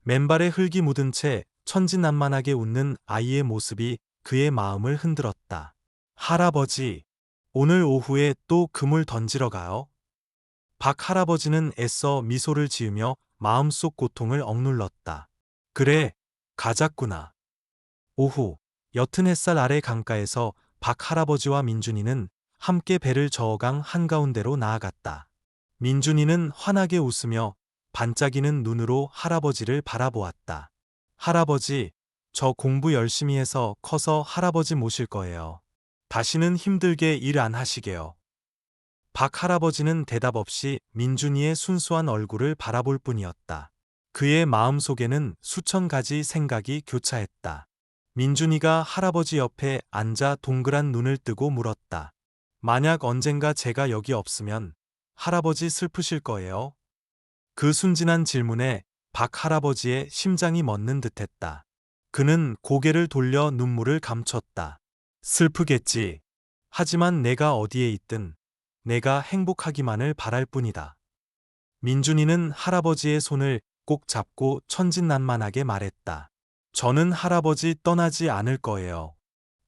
맨발에 흙이 묻은 채 천진난만하게 웃는 아이의 모습이 그의 마음을 흔들었다. 할아버지, 오늘 오후에 또 그물 던지러 가요? 박 할아버지는 애써 미소를 지으며 마음속 고통을 억눌렀다. 그래, 가자꾸나. 오후, 옅은 햇살 아래 강가에서 박 할아버지와 민준이는 함께 배를 저어 강 한가운데로 나아갔다. 민준이는 환하게 웃으며 반짝이는 눈으로 할아버지를 바라보았다. 할아버지, 저 공부 열심히 해서 커서 할아버지 모실 거예요. 다시는 힘들게 일 안 하시게요. 박 할아버지는 대답 없이 민준이의 순수한 얼굴을 바라볼 뿐이었다. 그의 마음속에는 수천 가지 생각이 교차했다. 민준이가 할아버지 옆에 앉아 동그란 눈을 뜨고 물었다. 만약 언젠가 제가 여기 없으면 할아버지 슬프실 거예요? 그 순진한 질문에 박 할아버지의 심장이 멎는 듯했다. 그는 고개를 돌려 눈물을 감췄다. 슬프겠지. 하지만 내가 어디에 있든 내가 행복하기만을 바랄 뿐이다. 민준이는 할아버지의 손을 꼭 잡고 천진난만하게 말했다. 저는 할아버지 떠나지 않을 거예요.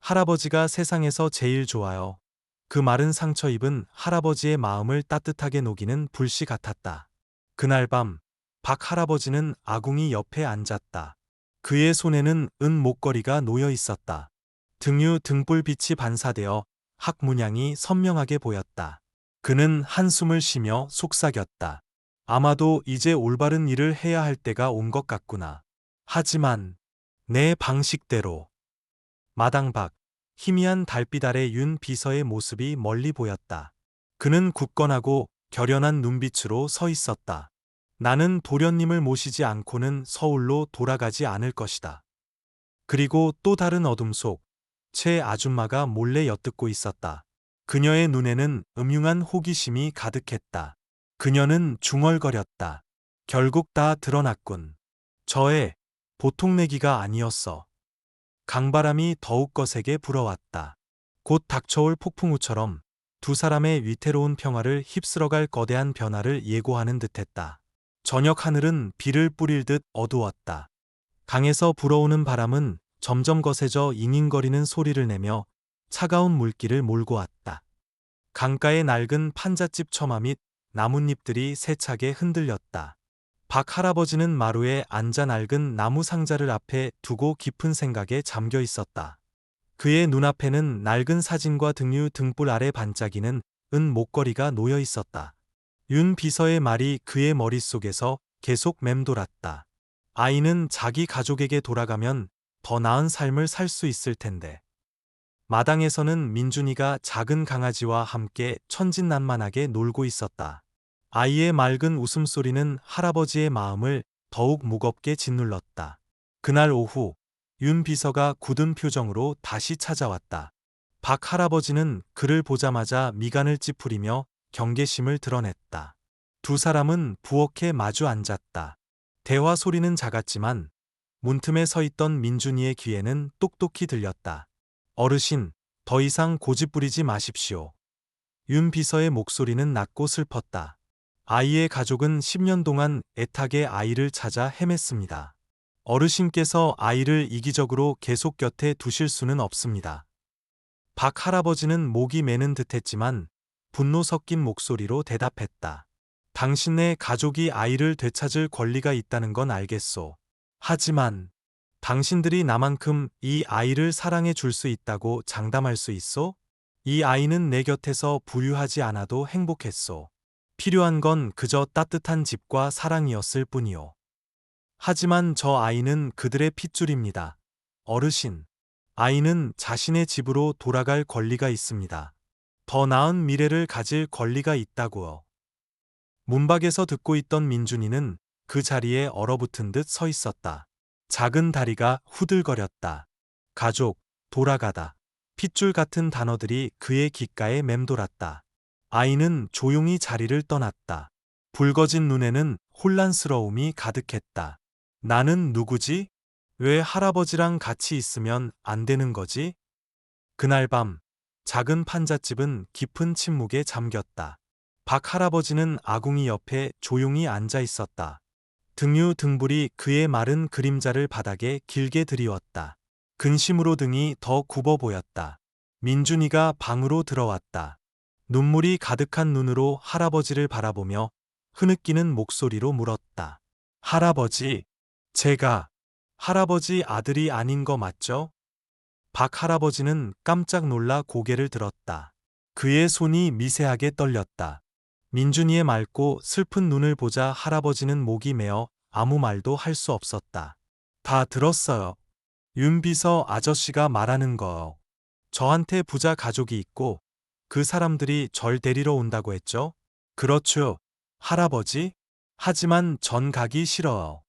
할아버지가 세상에서 제일 좋아요. 그 말은 상처 입은 할아버지의 마음을 따뜻하게 녹이는 불씨 같았다. 그날 밤, 박 할아버지는 아궁이 옆에 앉았다. 그의 손에는 은 목걸이가 놓여 있었다. 등유 등불빛이 반사되어 학 문양이 선명하게 보였다. 그는 한숨을 쉬며 속삭였다. 아마도 이제 올바른 일을 해야 할 때가 온 것 같구나. 하지만 내 방식대로. 마당 밖, 희미한 달빛 아래 윤 비서의 모습이 멀리 보였다. 그는 굳건하고 결연한 눈빛으로 서 있었다. 나는 도련님을 모시지 않고는 서울로 돌아가지 않을 것이다. 그리고 또 다른 어둠 속, 최 아줌마가 몰래 엿듣고 있었다. 그녀의 눈에는 음흉한 호기심이 가득했다. 그녀는 중얼거렸다. 결국 다 드러났군. 저의 보통 내기가 아니었어. 강바람이 더욱 거세게 불어왔다. 곧 닥쳐올 폭풍우처럼 두 사람의 위태로운 평화를 휩쓸어갈 거대한 변화를 예고하는 듯했다. 저녁 하늘은 비를 뿌릴 듯 어두웠다. 강에서 불어오는 바람은 점점 거세져 잉잉거리는 소리를 내며 차가운 물기를 몰고 왔다. 강가의 낡은 판잣집 처마 및 나뭇잎들이 세차게 흔들렸다. 박 할아버지는 마루에 앉아 낡은 나무 상자를 앞에 두고 깊은 생각에 잠겨 있었다. 그의 눈앞에는 낡은 사진과 등유 등불 아래 반짝이는 은 목걸이가 놓여 있었다. 윤 비서의 말이 그의 머릿속에서 계속 맴돌았다. 아이는 자기 가족에게 돌아가면 더 나은 삶을 살 수 있을 텐데. 마당에서는 민준이가 작은 강아지와 함께 천진난만하게 놀고 있었다. 아이의 맑은 웃음소리는 할아버지의 마음을 더욱 무겁게 짓눌렀다. 그날 오후 윤 비서가 굳은 표정으로 다시 찾아왔다. 박 할아버지는 그를 보자마자 미간을 찌푸리며 경계심을 드러냈다. 두 사람은 부엌에 마주 앉았다. 대화 소리는 작았지만 문틈에 서 있던 민준이의 귀에는 똑똑히 들렸다. 어르신, 더 이상 고집 부리지 마십시오. 윤 비서의 목소리는 낮고 슬펐다. 아이의 가족은 10년 동안 애타게 아이를 찾아 헤맸습니다. 어르신께서 아이를 이기적으로 계속 곁에 두실 수는 없습니다. 박 할아버지는 목이 메는 듯했지만 분노 섞인 목소리로 대답했다. 당신네 가족이 아이를 되찾을 권리가 있다는 건 알겠소. 하지만 당신들이 나만큼 이 아이를 사랑해 줄 수 있다고 장담할 수 있소? 이 아이는 내 곁에서 부유하지 않아도 행복했소. 필요한 건 그저 따뜻한 집과 사랑이었을 뿐이요. 하지만 저 아이는 그들의 핏줄입니다. 어르신, 아이는 자신의 집으로 돌아갈 권리가 있습니다. 더 나은 미래를 가질 권리가 있다고요. 문밖에서 듣고 있던 민준이는 그 자리에 얼어붙은 듯 서 있었다. 작은 다리가 후들거렸다. 가족, 돌아가다. 핏줄 같은 단어들이 그의 귓가에 맴돌았다. 아이는 조용히 자리를 떠났다. 붉어진 눈에는 혼란스러움이 가득했다. 나는 누구지? 왜 할아버지랑 같이 있으면 안 되는 거지? 그날 밤, 작은 판잣집은 깊은 침묵에 잠겼다. 박 할아버지는 아궁이 옆에 조용히 앉아 있었다. 등유 등불이 그의 마른 그림자를 바닥에 길게 드리웠다. 근심으로 등이 더 굽어 보였다. 민준이가 방으로 들어왔다. 눈물이 가득한 눈으로 할아버지를 바라보며 흐느끼는 목소리로 물었다. 할아버지, 제가 할아버지 아들이 아닌 거 맞죠? 박 할아버지는 깜짝 놀라 고개를 들었다. 그의 손이 미세하게 떨렸다. 민준이의 맑고 슬픈 눈을 보자 할아버지는 목이 메어 아무 말도 할 수 없었다. 다 들었어요. 윤 비서 아저씨가 말하는 거요. 저한테 부자 가족이 있고 그 사람들이 절 데리러 온다고 했죠? 그렇죠, 할아버지? 하지만 전 가기 싫어요.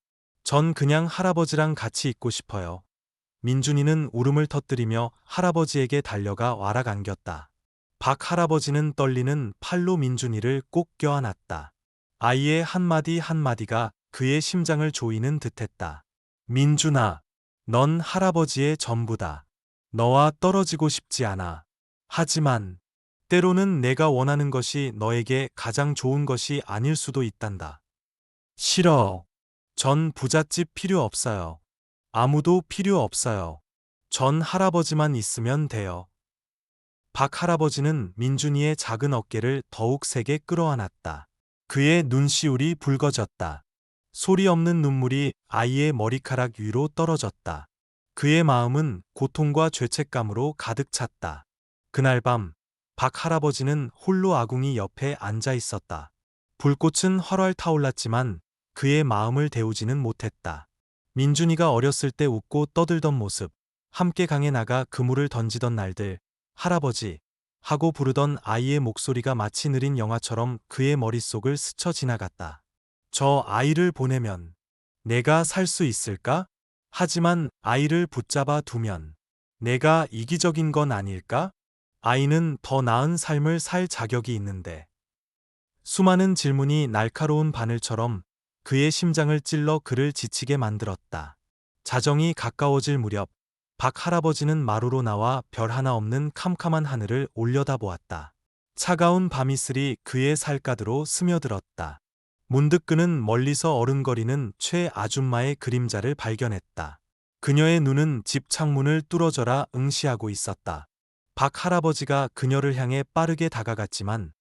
전 그냥 할아버지랑 같이 있고 싶어요. 민준이는 울음을 터뜨리며 할아버지에게 달려가 와락 안겼다. 박 할아버지는 떨리는 팔로 민준이를 꼭 껴안았다. 아이의 한마디 한마디가 그의 심장을 조이는 듯했다. 민준아, 넌 할아버지의 전부다. 너와 떨어지고 싶지 않아. 하지만 때로는 내가 원하는 것이 너에게 가장 좋은 것이 아닐 수도 있단다. 싫어. 전 부잣집 필요 없어요. 아무도 필요 없어요. 전 할아버지만 있으면 돼요. 박 할아버지는 민준이의 작은 어깨를 더욱 세게 끌어안았다. 그의 눈시울이 붉어졌다. 소리 없는 눈물이 아이의 머리카락 위로 떨어졌다. 그의 마음은 고통과 죄책감으로 가득 찼다. 그날 밤, 박 할아버지는 홀로 아궁이 옆에 앉아 있었다. 불꽃은 활활 타올랐지만 그의 마음을 데우지는 못했다. 민준이가 어렸을 때 웃고 떠들던 모습, 함께 강에 나가 그물을 던지던 날들, 할아버지 하고 부르던 아이의 목소리가 마치 느린 영화처럼 그의 머릿속을 스쳐 지나갔다. 저 아이를 보내면 내가 살 수 있을까? 하지만 아이를 붙잡아 두면 내가 이기적인 건 아닐까? 아이는 더 나은 삶을 살 자격이 있는데. 수많은 질문이 날카로운 바늘처럼 그의 심장을 찔러 그를 지치게 만들었다. 자정이 가까워질 무렵 박 할아버지는 마루로 나와 별 하나 없는 캄캄한 하늘을 올려다보았다. 차가운 밤이슬이 그의 살가드로 스며들었다. 문득 그는 멀리서 어른거리는 최 아줌마의 그림자를 발견했다. 그녀의 눈은 집 창문을 뚫어져라 응시하고 있었다. 박 할아버지가 그녀를 향해 빠르게 다가갔지만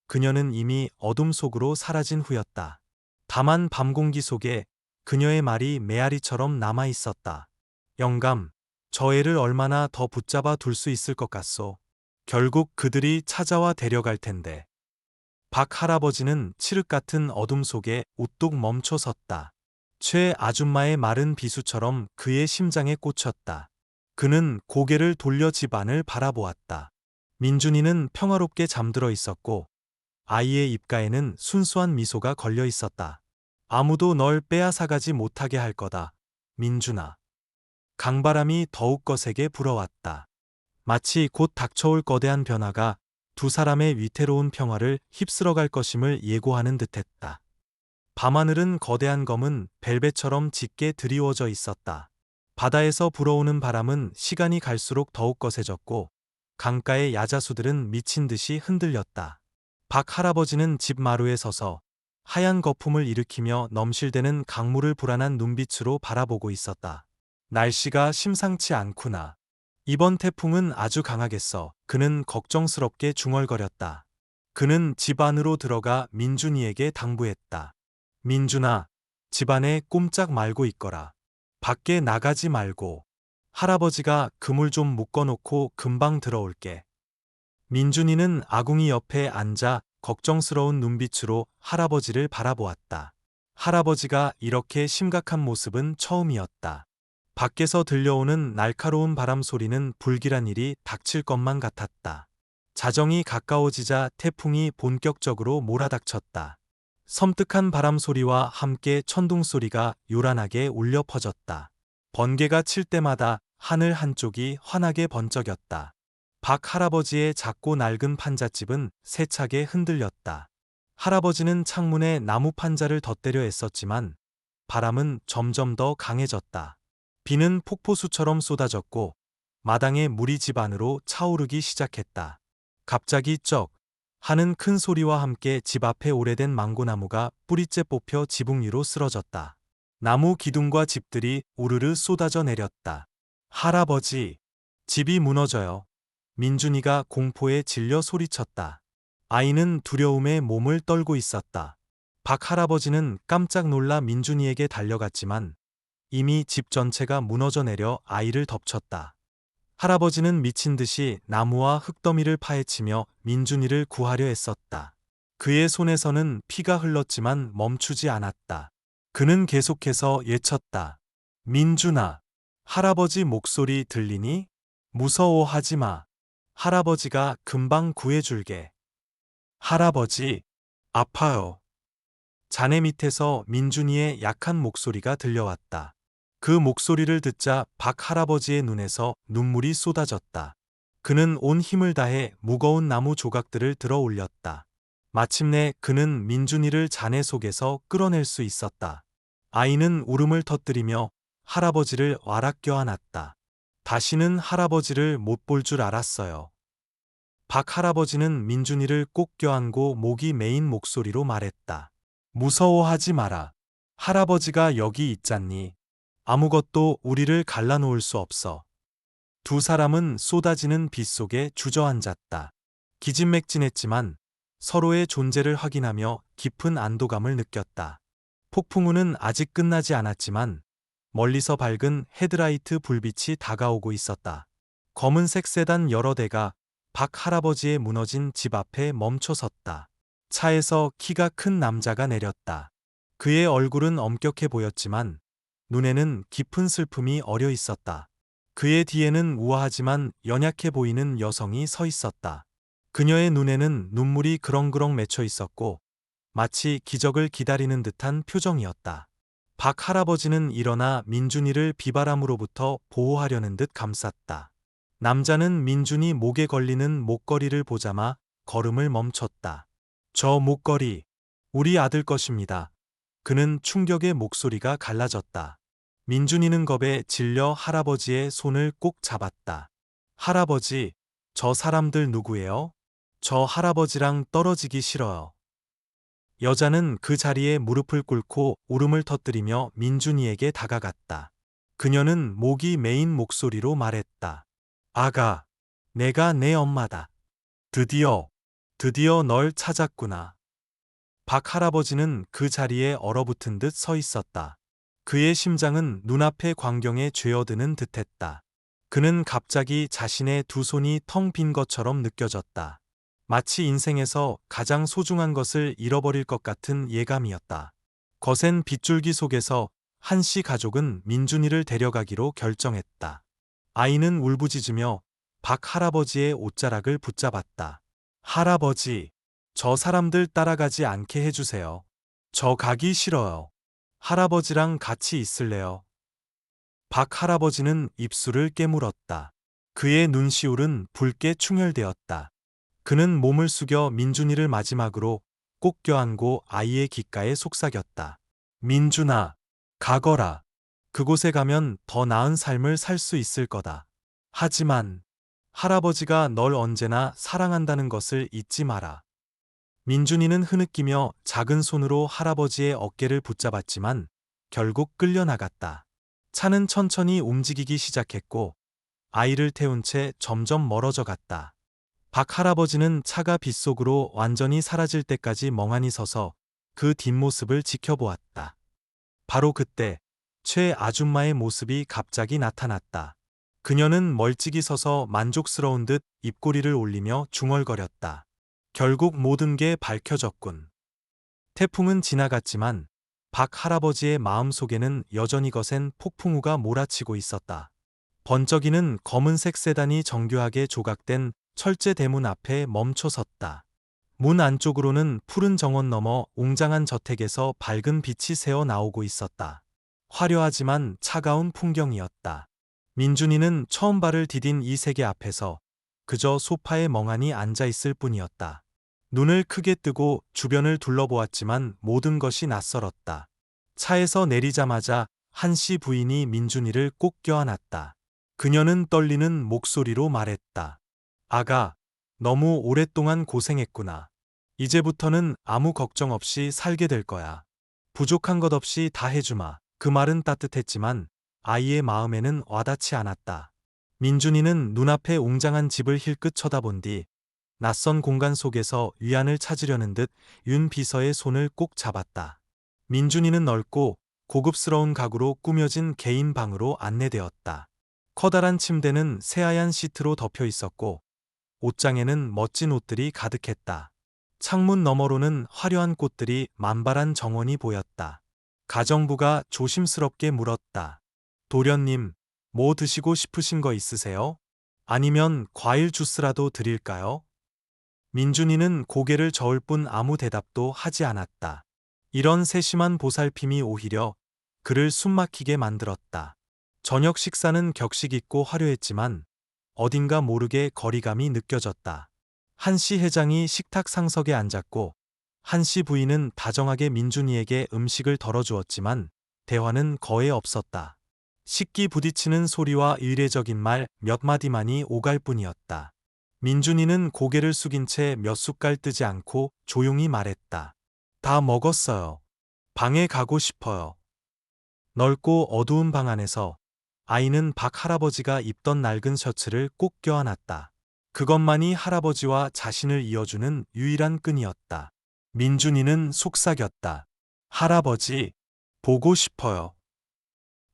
그녀는 이미 어둠 속으로 사라진 후였다. 다만 밤 공기 속에 그녀의 말이 메아리처럼 남아 있었다. 영감, 저 애를 얼마나 더 붙잡아 둘 수 있을 것 같소. 결국 그들이 찾아와 데려갈 텐데. 박 할아버지는 칠흑 같은 어둠 속에 우뚝 멈춰 섰다. 최 아줌마의 마른 비수처럼 그의 심장에 꽂혔다. 그는 고개를 돌려 집 안을 바라보았다. 민준이는 평화롭게 잠들어 있었고 아이의 입가에는 순수한 미소가 걸려 있었다. 아무도 널 빼앗아가지 못하게 할 거다. 민준아. 강바람이 더욱 거세게 불어왔다. 마치 곧 닥쳐올 거대한 변화가 두 사람의 위태로운 평화를 휩쓸어갈 것임을 예고하는 듯했다. 밤하늘은 거대한 검은 벨벳처럼 짙게 드리워져 있었다. 바다에서 불어오는 바람은 시간이 갈수록 더욱 거세졌고 강가의 야자수들은 미친 듯이 흔들렸다. 박 할아버지는 집 마루에 서서 하얀 거품을 일으키며 넘실대는 강물을 불안한 눈빛으로 바라보고 있었다. 날씨가 심상치 않구나. 이번 태풍은 아주 강하겠어. 그는 걱정스럽게 중얼거렸다. 그는 집 안으로 들어가 민준이에게 당부했다. 민준아, 집 안에 꼼짝 말고 있거라. 밖에 나가지 말고. 할아버지가 그물 좀 묶어놓고 금방 들어올게. 민준이는 아궁이 옆에 앉아 걱정스러운 눈빛으로 할아버지를 바라보았다. 할아버지가 이렇게 심각한 모습은 처음이었다. 밖에서 들려오는 날카로운 바람 소리는 불길한 일이 닥칠 것만 같았다. 자정이 가까워지자 태풍이 본격적으로 몰아닥쳤다. 섬뜩한 바람 소리와 함께 천둥 소리가 요란하게 울려 퍼졌다. 번개가 칠 때마다 하늘 한쪽이 환하게 번쩍였다. 박 할아버지의 작고 낡은 판잣집은 세차게 흔들렸다. 할아버지는 창문에 나무 판자를 덧대려 애썼지만 바람은 점점 더 강해졌다. 비는 폭포수처럼 쏟아졌고 마당에 물이 집 안으로 차오르기 시작했다. 갑자기 쩍 하는 큰 소리와 함께 집 앞에 오래된 망고나무가 뿌리째 뽑혀 지붕 위로 쓰러졌다. 나무 기둥과 집들이 우르르 쏟아져 내렸다. 할아버지, 집이 무너져요. 민준이가 공포에 질려 소리쳤다. 아이는 두려움에 몸을 떨고 있었다. 박 할아버지는 깜짝 놀라 민준이에게 달려갔지만 이미 집 전체가 무너져 내려 아이를 덮쳤다. 할아버지는 미친 듯이 나무와 흙더미를 파헤치며 민준이를 구하려 애썼다. 그의 손에서는 피가 흘렀지만 멈추지 않았다. 그는 계속해서 예쳤다. 민준아, 할아버지 목소리 들리니? 무서워하지 마. 할아버지가 금방 구해줄게. 할아버지, 아파요. 자네 밑에서 민준이의 약한 목소리가 들려왔다. 그 목소리를 듣자 박 할아버지의 눈에서 눈물이 쏟아졌다. 그는 온 힘을 다해 무거운 나무 조각들을 들어 올렸다. 마침내 그는 민준이를 잔해 속에서 끌어낼 수 있었다. 아이는 울음을 터뜨리며 할아버지를 와락 껴안았다. 다시는 할아버지를 못 볼 줄 알았어요. 박 할아버지는 민준이를 꼭 껴안고 목이 메인 목소리로 말했다. 무서워하지 마라. 할아버지가 여기 있잖니. 아무것도 우리를 갈라놓을 수 없어. 두 사람은 쏟아지는 빗 속에 주저앉았다. 기진맥진했지만 서로의 존재를 확인하며 깊은 안도감을 느꼈다. 폭풍우는 아직 끝나지 않았지만 멀리서 밝은 헤드라이트 불빛이 다가오고 있었다. 검은색 세단 여러 대가 박 할아버지의 무너진 집 앞에 멈춰 섰다. 차에서 키가 큰 남자가 내렸다. 그의 얼굴은 엄격해 보였지만 눈에는 깊은 슬픔이 어려 있었다. 그의 뒤에는 우아하지만 연약해 보이는 여성이 서 있었다. 그녀의 눈에는 눈물이 그렁그렁 맺혀 있었고 마치 기적을 기다리는 듯한 표정이었다. 박 할아버지는 일어나 민준이를 비바람으로부터 보호하려는 듯 감쌌다. 남자는 민준이 목에 걸리는 목걸이를 보자마 걸음을 멈췄다. 저 목걸이, 우리 아들 것입니다. 그는 충격의 목소리가 갈라졌다. 민준이는 겁에 질려 할아버지의 손을 꼭 잡았다. 할아버지, 저 사람들 누구예요? 저 할아버지랑 떨어지기 싫어요. 여자는 그 자리에 무릎을 꿇고 울음을 터뜨리며 민준이에게 다가갔다. 그녀는 목이 메인 목소리로 말했다. 아가, 내가 내 엄마다. 드디어 널 찾았구나. 박 할아버지는 그 자리에 얼어붙은 듯 서 있었다. 그의 심장은 눈앞의 광경에 죄어드는 듯했다. 그는 갑자기 자신의 두 손이 텅 빈 것처럼 느껴졌다. 마치 인생에서 가장 소중한 것을 잃어버릴 것 같은 예감이었다. 거센 빗줄기 속에서 한씨 가족은 민준이를 데려가기로 결정했다. 아이는 울부짖으며 박 할아버지의 옷자락을 붙잡았다. 할아버지, 저 사람들 따라가지 않게 해주세요. 저 가기 싫어요. 할아버지랑 같이 있을래요? 박 할아버지는 입술을 깨물었다. 그의 눈시울은 붉게 충혈되었다. 그는 몸을 숙여 민준이를 마지막으로 꼭 껴안고 아이의 귓가에 속삭였다. 민준아, 가거라. 그곳에 가면 더 나은 삶을 살 수 있을 거다. 하지만 할아버지가 널 언제나 사랑한다는 것을 잊지 마라. 민준이는 흐느끼며 작은 손으로 할아버지의 어깨를 붙잡았지만 결국 끌려나갔다. 차는 천천히 움직이기 시작했고 아이를 태운 채 점점 멀어져 갔다. 박 할아버지는 차가 빗속으로 완전히 사라질 때까지 멍하니 서서 그 뒷모습을 지켜보았다. 바로 그때 최 아줌마의 모습이 갑자기 나타났다. 그녀는 멀찍이 서서 만족스러운 듯 입꼬리를 올리며 중얼거렸다. 결국 모든 게 밝혀졌군. 태풍은 지나갔지만 박 할아버지의 마음속에는 여전히 거센 폭풍우가 몰아치고 있었다. 번쩍이는 검은색 세단이 정교하게 조각된 철제 대문 앞에 멈춰 섰다. 문 안쪽으로는 푸른 정원 너머 웅장한 저택에서 밝은 빛이 새어 나오고 있었다. 화려하지만 차가운 풍경이었다. 민준이는 처음 발을 디딘 이 세계 앞에서 그저 소파에 멍하니 앉아 있을 뿐이었다. 눈을 크게 뜨고 주변을 둘러보았지만 모든 것이 낯설었다. 차에서 내리자마자 한씨 부인이 민준이를 꼭 껴안았다. 그녀는 떨리는 목소리로 말했다. 아가, 너무 오랫동안 고생했구나. 이제부터는 아무 걱정 없이 살게 될 거야. 부족한 것 없이 다 해주마. 그 말은 따뜻했지만 아이의 마음에는 와닿지 않았다. 민준이는 눈앞에 웅장한 집을 힐끗 쳐다본 뒤 낯선 공간 속에서 위안을 찾으려는 듯 윤 비서의 손을 꼭 잡았다. 민준이는 넓고 고급스러운 가구로 꾸며진 개인 방으로 안내되었다. 커다란 침대는 새하얀 시트로 덮여 있었고 옷장에는 멋진 옷들이 가득했다. 창문 너머로는 화려한 꽃들이 만발한 정원이 보였다. 가정부가 조심스럽게 물었다. 도련님, 뭐 드시고 싶으신 거 있으세요? 아니면 과일 주스라도 드릴까요? 민준이는 고개를 저을 뿐 아무 대답도 하지 않았다. 이런 세심한 보살핌이 오히려 그를 숨막히게 만들었다. 저녁 식사는 격식 있고 화려했지만 어딘가 모르게 거리감이 느껴졌다. 한씨 회장이 식탁 상석에 앉았고 한씨 부인은 다정하게 민준이에게 음식을 덜어주었지만 대화는 거의 없었다. 식기 부딪히는 소리와 의례적인 말 몇 마디만이 오갈 뿐이었다. 민준이는 고개를 숙인 채 몇 숟갈 뜨지 않고 조용히 말했다. 다 먹었어요. 방에 가고 싶어요. 넓고 어두운 방 안에서 아이는 박 할아버지가 입던 낡은 셔츠를 꼭 껴안았다. 그것만이 할아버지와 자신을 이어주는 유일한 끈이었다. 민준이는 속삭였다. 할아버지, 보고 싶어요.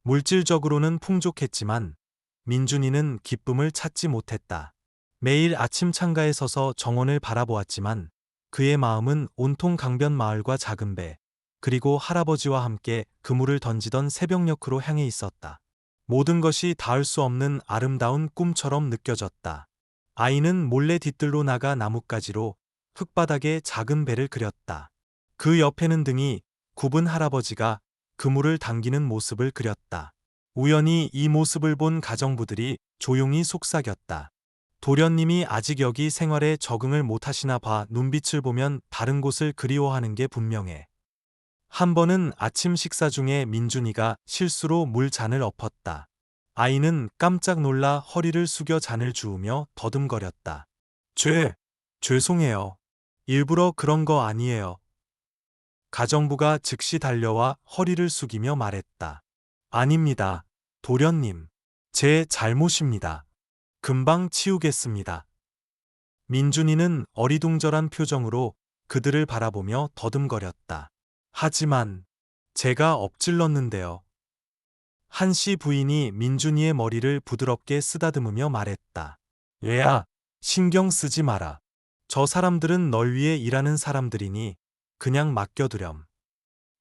물질적으로는 풍족했지만 민준이는 기쁨을 찾지 못했다. 매일 아침 창가에 서서 정원을 바라보았지만 그의 마음은 온통 강변 마을과 작은 배, 그리고 할아버지와 함께 그물을 던지던 새벽녘으로 향해 있었다. 모든 것이 닿을 수 없는 아름다운 꿈처럼 느껴졌다. 아이는 몰래 뒤뜰로 나가 나뭇가지로 흙바닥에 작은 배를 그렸다. 그 옆에는 등이 굽은 할아버지가 그물을 당기는 모습을 그렸다. 우연히 이 모습을 본 가정부들이 조용히 속삭였다. 도련님이 아직 여기 생활에 적응을 못하시나 봐. 눈빛을 보면 다른 곳을 그리워하는 게 분명해. 한 번은 아침 식사 중에 민준이가 실수로 물 잔을 엎었다. 아이는 깜짝 놀라 허리를 숙여 잔을 주우며 더듬거렸다. 죄송해요. 일부러 그런 거 아니에요. 가정부가 즉시 달려와 허리를 숙이며 말했다. 아닙니다. 도련님. 제 잘못입니다. 금방 치우겠습니다. 민준이는 어리둥절한 표정으로 그들을 바라보며 더듬거렸다. 하지만 제가 엎질렀는데요. 한씨 부인이 민준이의 머리를 부드럽게 쓰다듬으며 말했다. 얘야, 신경 쓰지 마라. 저 사람들은 널 위해 일하는 사람들이니 그냥 맡겨두렴.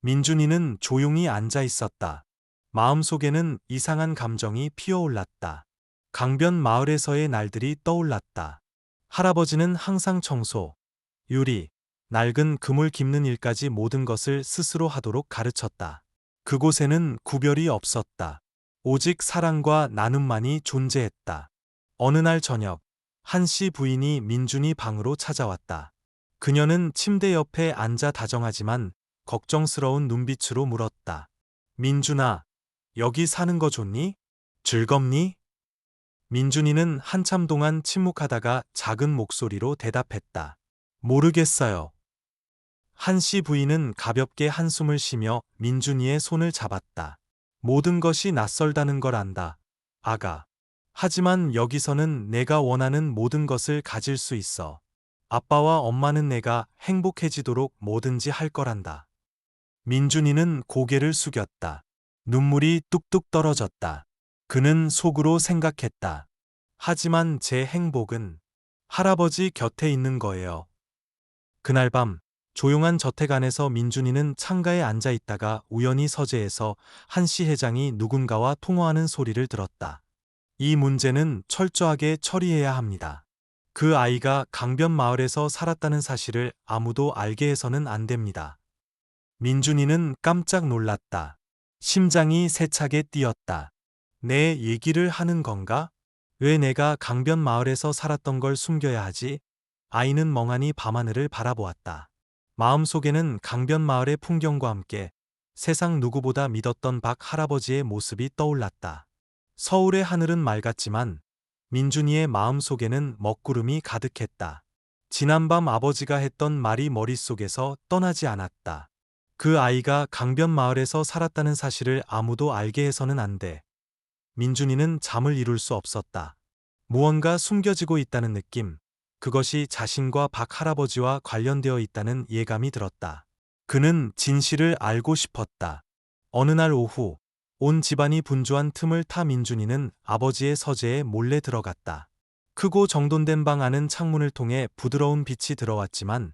민준이는 조용히 앉아 있었다. 마음속에는 이상한 감정이 피어올랐다. 강변 마을에서의 날들이 떠올랐다. 할아버지는 항상 청소, 유리, 낡은 그물 깁는 일까지 모든 것을 스스로 하도록 가르쳤다. 그곳에는 구별이 없었다. 오직 사랑과 나눔만이 존재했다. 어느 날 저녁, 한씨 부인이 민준이 방으로 찾아왔다. 그녀는 침대 옆에 앉아 다정하지만 걱정스러운 눈빛으로 물었다. 민준아, 여기 사는 거 좋니? 즐겁니? 민준이는 한참 동안 침묵하다가 작은 목소리로 대답했다. 모르겠어요. 한씨 부인은 가볍게 한숨을 쉬며 민준이의 손을 잡았다. 모든 것이 낯설다는 걸 안다. 아가. 하지만 여기서는 내가 원하는 모든 것을 가질 수 있어. 아빠와 엄마는 내가 행복해지도록 뭐든지 할 거란다. 민준이는 고개를 숙였다. 눈물이 뚝뚝 떨어졌다. 그는 속으로 생각했다. 하지만 제 행복은 할아버지 곁에 있는 거예요. 그날 밤, 조용한 저택 안에서 민준이는 창가에 앉아 있다가 우연히 서재에서 한씨 회장이 누군가와 통화하는 소리를 들었다. 이 문제는 철저하게 처리해야 합니다. 그 아이가 강변 마을에서 살았다는 사실을 아무도 알게 해서는 안 됩니다. 민준이는 깜짝 놀랐다. 심장이 세차게 뛰었다. 내 얘기를 하는 건가? 왜 내가 강변 마을에서 살았던 걸 숨겨야 하지? 아이는 멍하니 밤하늘을 바라보았다. 마음속에는 강변 마을의 풍경과 함께 세상 누구보다 믿었던 박 할아버지의 모습이 떠올랐다. 서울의 하늘은 맑았지만 민준이의 마음속에는 먹구름이 가득했다. 지난밤 아버지가 했던 말이 머릿속에서 떠나지 않았다. 그 아이가 강변 마을에서 살았다는 사실을 아무도 알게 해서는 안 돼. 민준이는 잠을 이룰 수 없었다. 무언가 숨겨지고 있다는 느낌, 그것이 자신과 박 할아버지와 관련되어 있다는 예감이 들었다. 그는 진실을 알고 싶었다. 어느 날 오후, 온 집안이 분주한 틈을 타 민준이는 아버지의 서재에 몰래 들어갔다. 크고 정돈된 방 안은 창문을 통해 부드러운 빛이 들어왔지만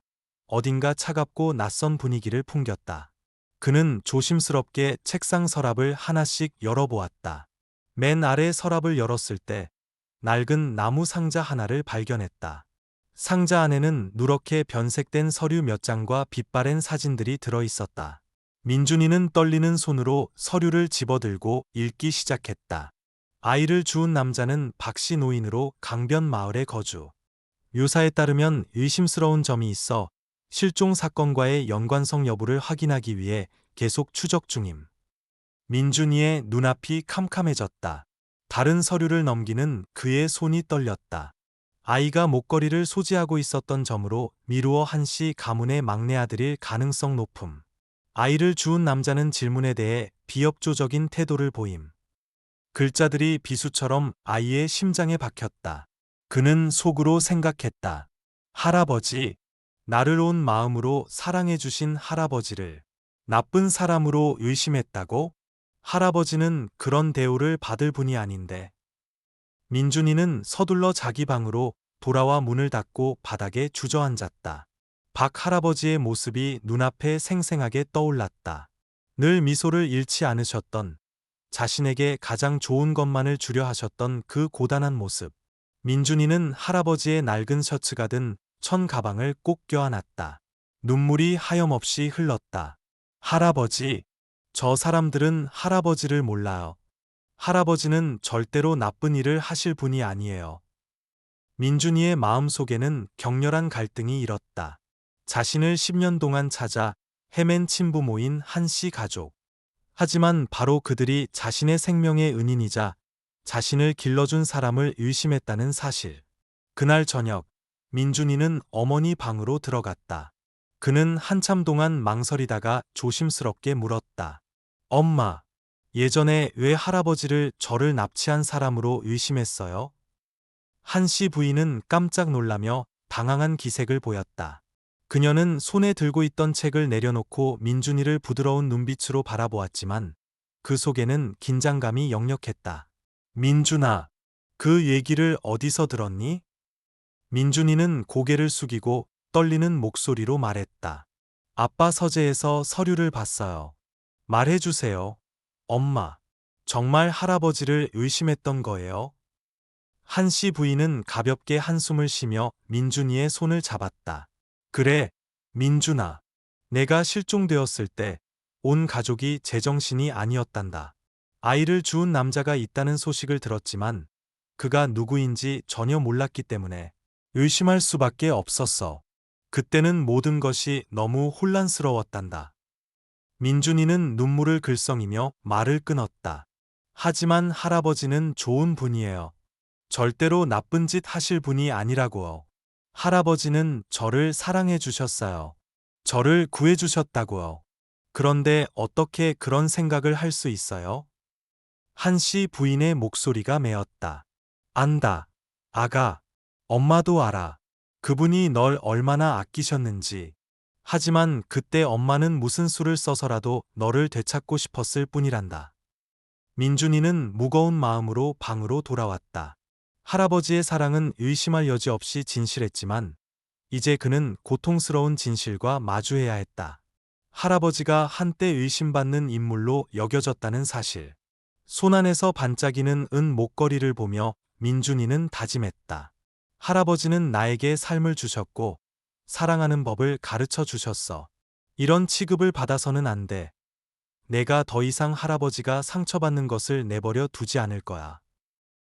어딘가 차갑고 낯선 분위기를 풍겼다. 그는 조심스럽게 책상 서랍을 하나씩 열어보았다. 맨 아래 서랍을 열었을 때 낡은 나무 상자 하나를 발견했다. 상자 안에는 누렇게 변색된 서류 몇 장과 빛바랜 사진들이 들어 있었다. 민준이는 떨리는 손으로 서류를 집어들고 읽기 시작했다. 아이를 주운 남자는 박씨 노인으로 강변 마을에 거주. 묘사에 따르면 의심스러운 점이 있어 실종 사건과의 연관성 여부를 확인하기 위해 계속 추적 중임. 민준이의 눈앞이 캄캄해졌다. 다른 서류를 넘기는 그의 손이 떨렸다. 아이가 목걸이를 소지하고 있었던 점으로 미루어 한씨 가문의 막내 아들일 가능성 높음. 아이를 주운 남자는 질문에 대해 비협조적인 태도를 보임. 글자들이 비수처럼 아이의 심장에 박혔다. 그는 속으로 생각했다. 할아버지, 나를 온 마음으로 사랑해주신 할아버지를 나쁜 사람으로 의심했다고? 할아버지는 그런 대우를 받을 분이 아닌데. 민준이는 서둘러 자기 방으로 돌아와 문을 닫고 바닥에 주저앉았다. 박 할아버지의 모습이 눈앞에 생생하게 떠올랐다. 늘 미소를 잃지 않으셨던, 자신에게 가장 좋은 것만을 주려 하셨던 그 고단한 모습. 민준이는 할아버지의 낡은 셔츠가 든 천 가방을 꼭 껴안았다. 눈물이 하염없이 흘렀다. 할아버지, 저 사람들은 할아버지를 몰라요. 할아버지는 절대로 나쁜 일을 하실 분이 아니에요. 민준이의 마음속에는 격렬한 갈등이 일었다. 자신을 10년 동안 찾아 헤맨 친부모인 한씨 가족. 하지만 바로 그들이 자신의 생명의 은인이자 자신을 길러준 사람을 의심했다는 사실. 그날 저녁, 민준이는 어머니 방으로 들어갔다. 그는 한참 동안 망설이다가 조심스럽게 물었다. 엄마, 예전에 왜 할아버지를 저를 납치한 사람으로 의심했어요? 한씨 부인은 깜짝 놀라며 당황한 기색을 보였다. 그녀는 손에 들고 있던 책을 내려놓고 민준이를 부드러운 눈빛으로 바라보았지만 그 속에는 긴장감이 역력했다. 민준아, 그 얘기를 어디서 들었니? 민준이는 고개를 숙이고 떨리는 목소리로 말했다. 아빠 서재에서 서류를 봤어요. 말해주세요. 엄마, 정말 할아버지를 의심했던 거예요? 한씨 부인은 가볍게 한숨을 쉬며 민준이의 손을 잡았다. 그래, 민준아. 내가 실종되었을 때 온 가족이 제정신이 아니었단다. 아이를 주운 남자가 있다는 소식을 들었지만 그가 누구인지 전혀 몰랐기 때문에 의심할 수밖에 없었어. 그때는 모든 것이 너무 혼란스러웠단다. 민준이는 눈물을 글썽이며 말을 끊었다. 하지만 할아버지는 좋은 분이에요. 절대로 나쁜 짓 하실 분이 아니라고요. 할아버지는 저를 사랑해 주셨어요. 저를 구해 주셨다고요. 그런데 어떻게 그런 생각을 할 수 있어요? 한씨 부인의 목소리가 메었다. 안다. 아가. 엄마도 알아. 그분이 널 얼마나 아끼셨는지. 하지만 그때 엄마는 무슨 수를 써서라도 너를 되찾고 싶었을 뿐이란다. 민준이는 무거운 마음으로 방으로 돌아왔다. 할아버지의 사랑은 의심할 여지 없이 진실했지만 이제 그는 고통스러운 진실과 마주해야 했다. 할아버지가 한때 의심받는 인물로 여겨졌다는 사실. 손안에서 반짝이는 은 목걸이를 보며 민준이는 다짐했다. 할아버지는 나에게 삶을 주셨고 사랑하는 법을 가르쳐 주셨어. 이런 취급을 받아서는 안 돼. 내가 더 이상 할아버지가 상처받는 것을 내버려 두지 않을 거야.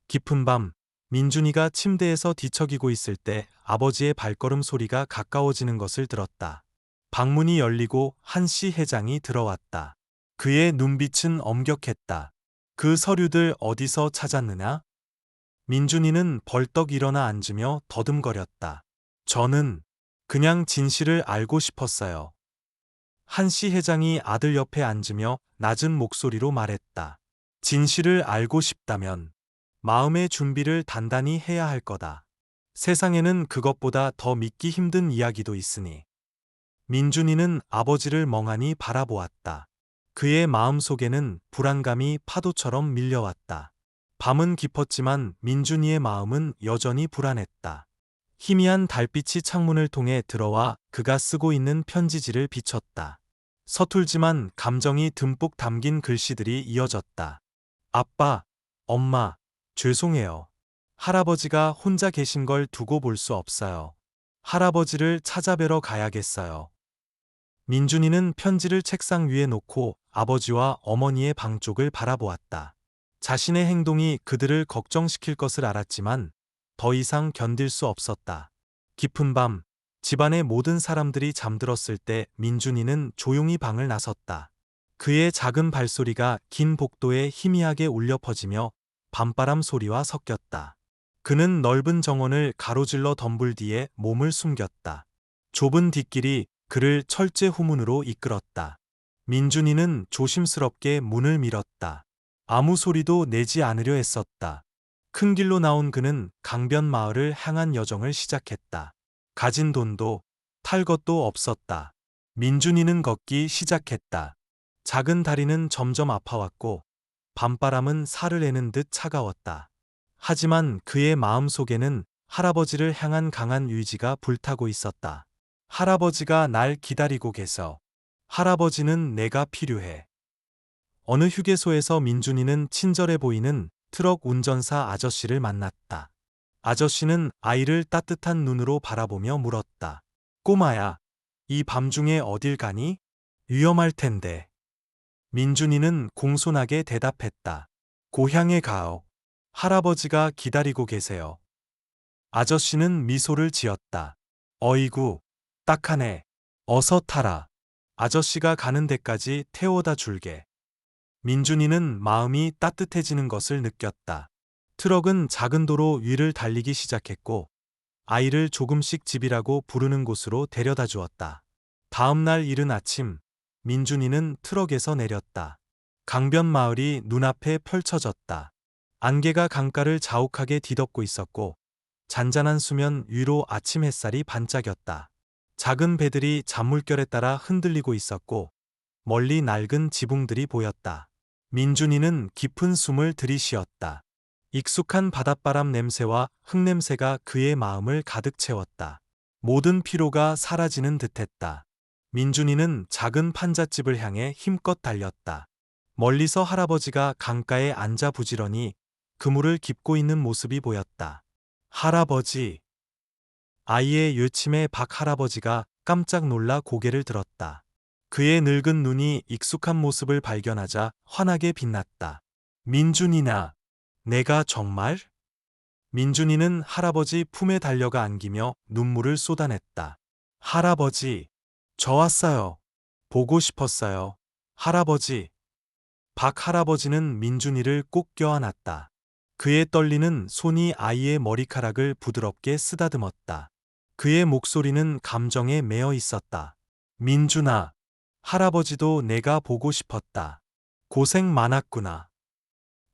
깊은 밤, 민준이가 침대에서 뒤척이고 있을 때 아버지의 발걸음 소리가 가까워지는 것을 들었다. 방문이 열리고 한씨 회장이 들어왔다. 그의 눈빛은 엄격했다. 그 서류들 어디서 찾았느냐? 민준이는 벌떡 일어나 앉으며 더듬거렸다. 저는 그냥 진실을 알고 싶었어요. 한씨 회장이 아들 옆에 앉으며 낮은 목소리로 말했다. 진실을 알고 싶다면 마음의 준비를 단단히 해야 할 거다. 세상에는 그것보다 더 믿기 힘든 이야기도 있으니. 민준이는 아버지를 멍하니 바라보았다. 그의 마음속에는 불안감이 파도처럼 밀려왔다. 밤은 깊었지만 민준이의 마음은 여전히 불안했다. 희미한 달빛이 창문을 통해 들어와 그가 쓰고 있는 편지지를 비췄다. 서툴지만 감정이 듬뿍 담긴 글씨들이 이어졌다. 아빠, 엄마, 죄송해요. 할아버지가 혼자 계신 걸 두고 볼 수 없어요. 할아버지를 찾아뵈러 가야겠어요. 민준이는 편지를 책상 위에 놓고 아버지와 어머니의 방 쪽을 바라보았다. 자신의 행동이 그들을 걱정시킬 것을 알았지만 더 이상 견딜 수 없었다. 깊은 밤, 집안의 모든 사람들이 잠들었을 때 민준이는 조용히 방을 나섰다. 그의 작은 발소리가 긴 복도에 희미하게 울려 퍼지며 밤바람 소리와 섞였다. 그는 넓은 정원을 가로질러 덤불 뒤에 몸을 숨겼다. 좁은 뒷길이 그를 철제 후문으로 이끌었다. 민준이는 조심스럽게 문을 밀었다. 아무 소리도 내지 않으려 했었다. 큰 길로 나온 그는 강변 마을을 향한 여정을 시작했다. 가진 돈도 탈 것도 없었다. 민준이는 걷기 시작했다. 작은 다리는 점점 아파왔고 밤바람은 살을 내는 듯 차가웠다. 하지만 그의 마음 속에는 할아버지를 향한 강한 의지가 불타고 있었다. 할아버지가 날 기다리고 계셔. 할아버지는 내가 필요해. 어느 휴게소에서 민준이는 친절해 보이는 트럭 운전사 아저씨를 만났다. 아저씨는 아이를 따뜻한 눈으로 바라보며 물었다. 꼬마야, 이 밤중에 어딜 가니? 위험할 텐데. 민준이는 공손하게 대답했다. 고향에 가오. 할아버지가 기다리고 계세요. 아저씨는 미소를 지었다. 어이구, 딱하네. 어서 타라. 아저씨가 가는 데까지 태워다 줄게. 민준이는 마음이 따뜻해지는 것을 느꼈다. 트럭은 작은 도로 위를 달리기 시작했고 아이를 조금씩 집이라고 부르는 곳으로 데려다 주었다. 다음 날 이른 아침, 민준이는 트럭에서 내렸다. 강변 마을이 눈앞에 펼쳐졌다. 안개가 강가를 자욱하게 뒤덮고 있었고 잔잔한 수면 위로 아침 햇살이 반짝였다. 작은 배들이 잔물결에 따라 흔들리고 있었고 멀리 낡은 지붕들이 보였다. 민준이는 깊은 숨을 들이쉬었다. 익숙한 바닷바람 냄새와 흙냄새가 그의 마음을 가득 채웠다. 모든 피로가 사라지는 듯했다. 민준이는 작은 판잣집을 향해 힘껏 달렸다. 멀리서 할아버지가 강가에 앉아 부지런히 그물을 깁고 있는 모습이 보였다. 할아버지. 아이의 요침에 박 할아버지가 깜짝 놀라 고개를 들었다. 그의 늙은 눈이 익숙한 모습을 발견하자 환하게 빛났다. 민준이나, 내가 정말? 민준이는 할아버지 품에 달려가 안기며 눈물을 쏟아냈다. 할아버지, 저 왔어요. 보고 싶었어요. 할아버지. 박 할아버지는 민준이를 꼭 껴안았다. 그의 떨리는 손이 아이의 머리카락을 부드럽게 쓰다듬었다. 그의 목소리는 감정에 매어 있었다. 민준아, 할아버지도 내가 보고 싶었다. 고생 많았구나.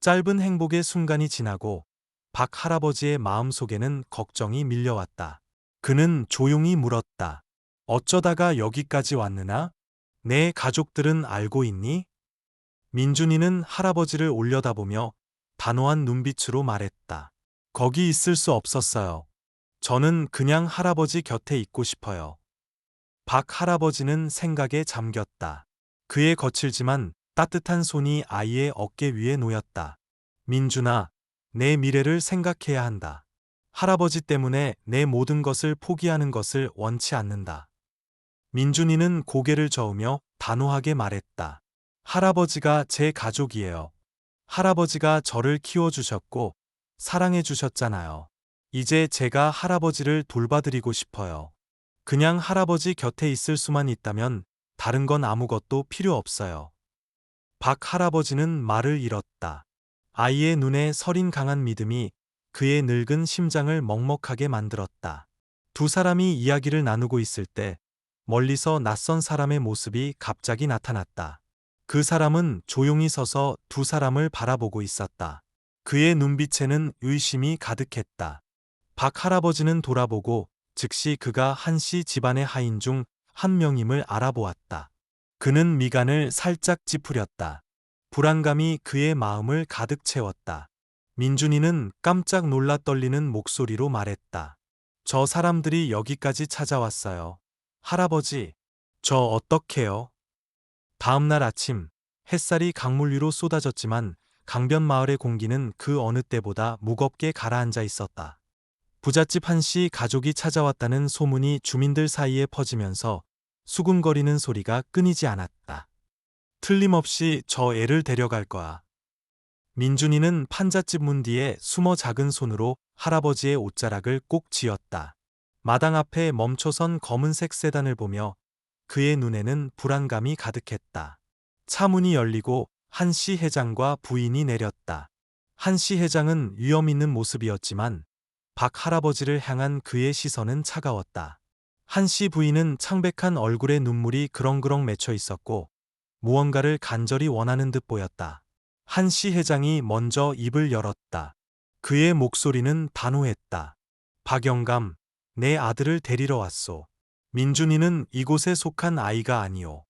짧은 행복의 순간이 지나고 박 할아버지의 마음속에는 걱정이 밀려왔다. 그는 조용히 물었다. 어쩌다가 여기까지 왔느냐? 내 가족들은 알고 있니? 민준이는 할아버지를 올려다보며 단호한 눈빛으로 말했다. 거기 있을 수 없었어요. 저는 그냥 할아버지 곁에 있고 싶어요. 박 할아버지는 생각에 잠겼다. 그의 거칠지만 따뜻한 손이 아이의 어깨 위에 놓였다. 민준아, 내 미래를 생각해야 한다. 할아버지 때문에 내 모든 것을 포기하는 것을 원치 않는다. 민준이는 고개를 저으며 단호하게 말했다. 할아버지가 제 가족이에요. 할아버지가 저를 키워주셨고 사랑해주셨잖아요. 이제 제가 할아버지를 돌봐드리고 싶어요. 그냥 할아버지 곁에 있을 수만 있다면 다른 건 아무것도 필요 없어요. 박 할아버지는 말을 잃었다. 아이의 눈에 서린 강한 믿음이 그의 늙은 심장을 먹먹하게 만들었다. 두 사람이 이야기를 나누고 있을 때 멀리서 낯선 사람의 모습이 갑자기 나타났다. 그 사람은 조용히 서서 두 사람을 바라보고 있었다. 그의 눈빛에는 의심이 가득했다. 박 할아버지는 돌아보고 즉시 그가 한씨 집안의 하인 중 한 명임을 알아보았다. 그는 미간을 살짝 찌푸렸다. 불안감이 그의 마음을 가득 채웠다. 민준이는 깜짝 놀라 떨리는 목소리로 말했다. 저 사람들이 여기까지 찾아왔어요. 할아버지, 저 어떡해요? 다음 날 아침, 햇살이 강물 위로 쏟아졌지만 강변 마을의 공기는 그 어느 때보다 무겁게 가라앉아 있었다. 부잣집 한씨 가족이 찾아왔다는 소문이 주민들 사이에 퍼지면서 수군거리는 소리가 끊이지 않았다. 틀림없이 저 애를 데려갈 거야. 민준이는 판잣집 문 뒤에 숨어 작은 손으로 할아버지의 옷자락을 꼭 쥐었다. 마당 앞에 멈춰선 검은색 세단을 보며 그의 눈에는 불안감이 가득했다. 차 문이 열리고 한씨 회장과 부인이 내렸다. 한씨 회장은 위험 있는 모습이었지만 박 할아버지를 향한 그의 시선은 차가웠다. 한씨 부인은 창백한 얼굴에 눈물이 그렁그렁 맺혀 있었고 무언가를 간절히 원하는 듯 보였다. 한씨 회장이 먼저 입을 열었다. 그의 목소리는 단호했다. 박영감, 내 아들을 데리러 왔소. 민준이는 이곳에 속한 아이가 아니오.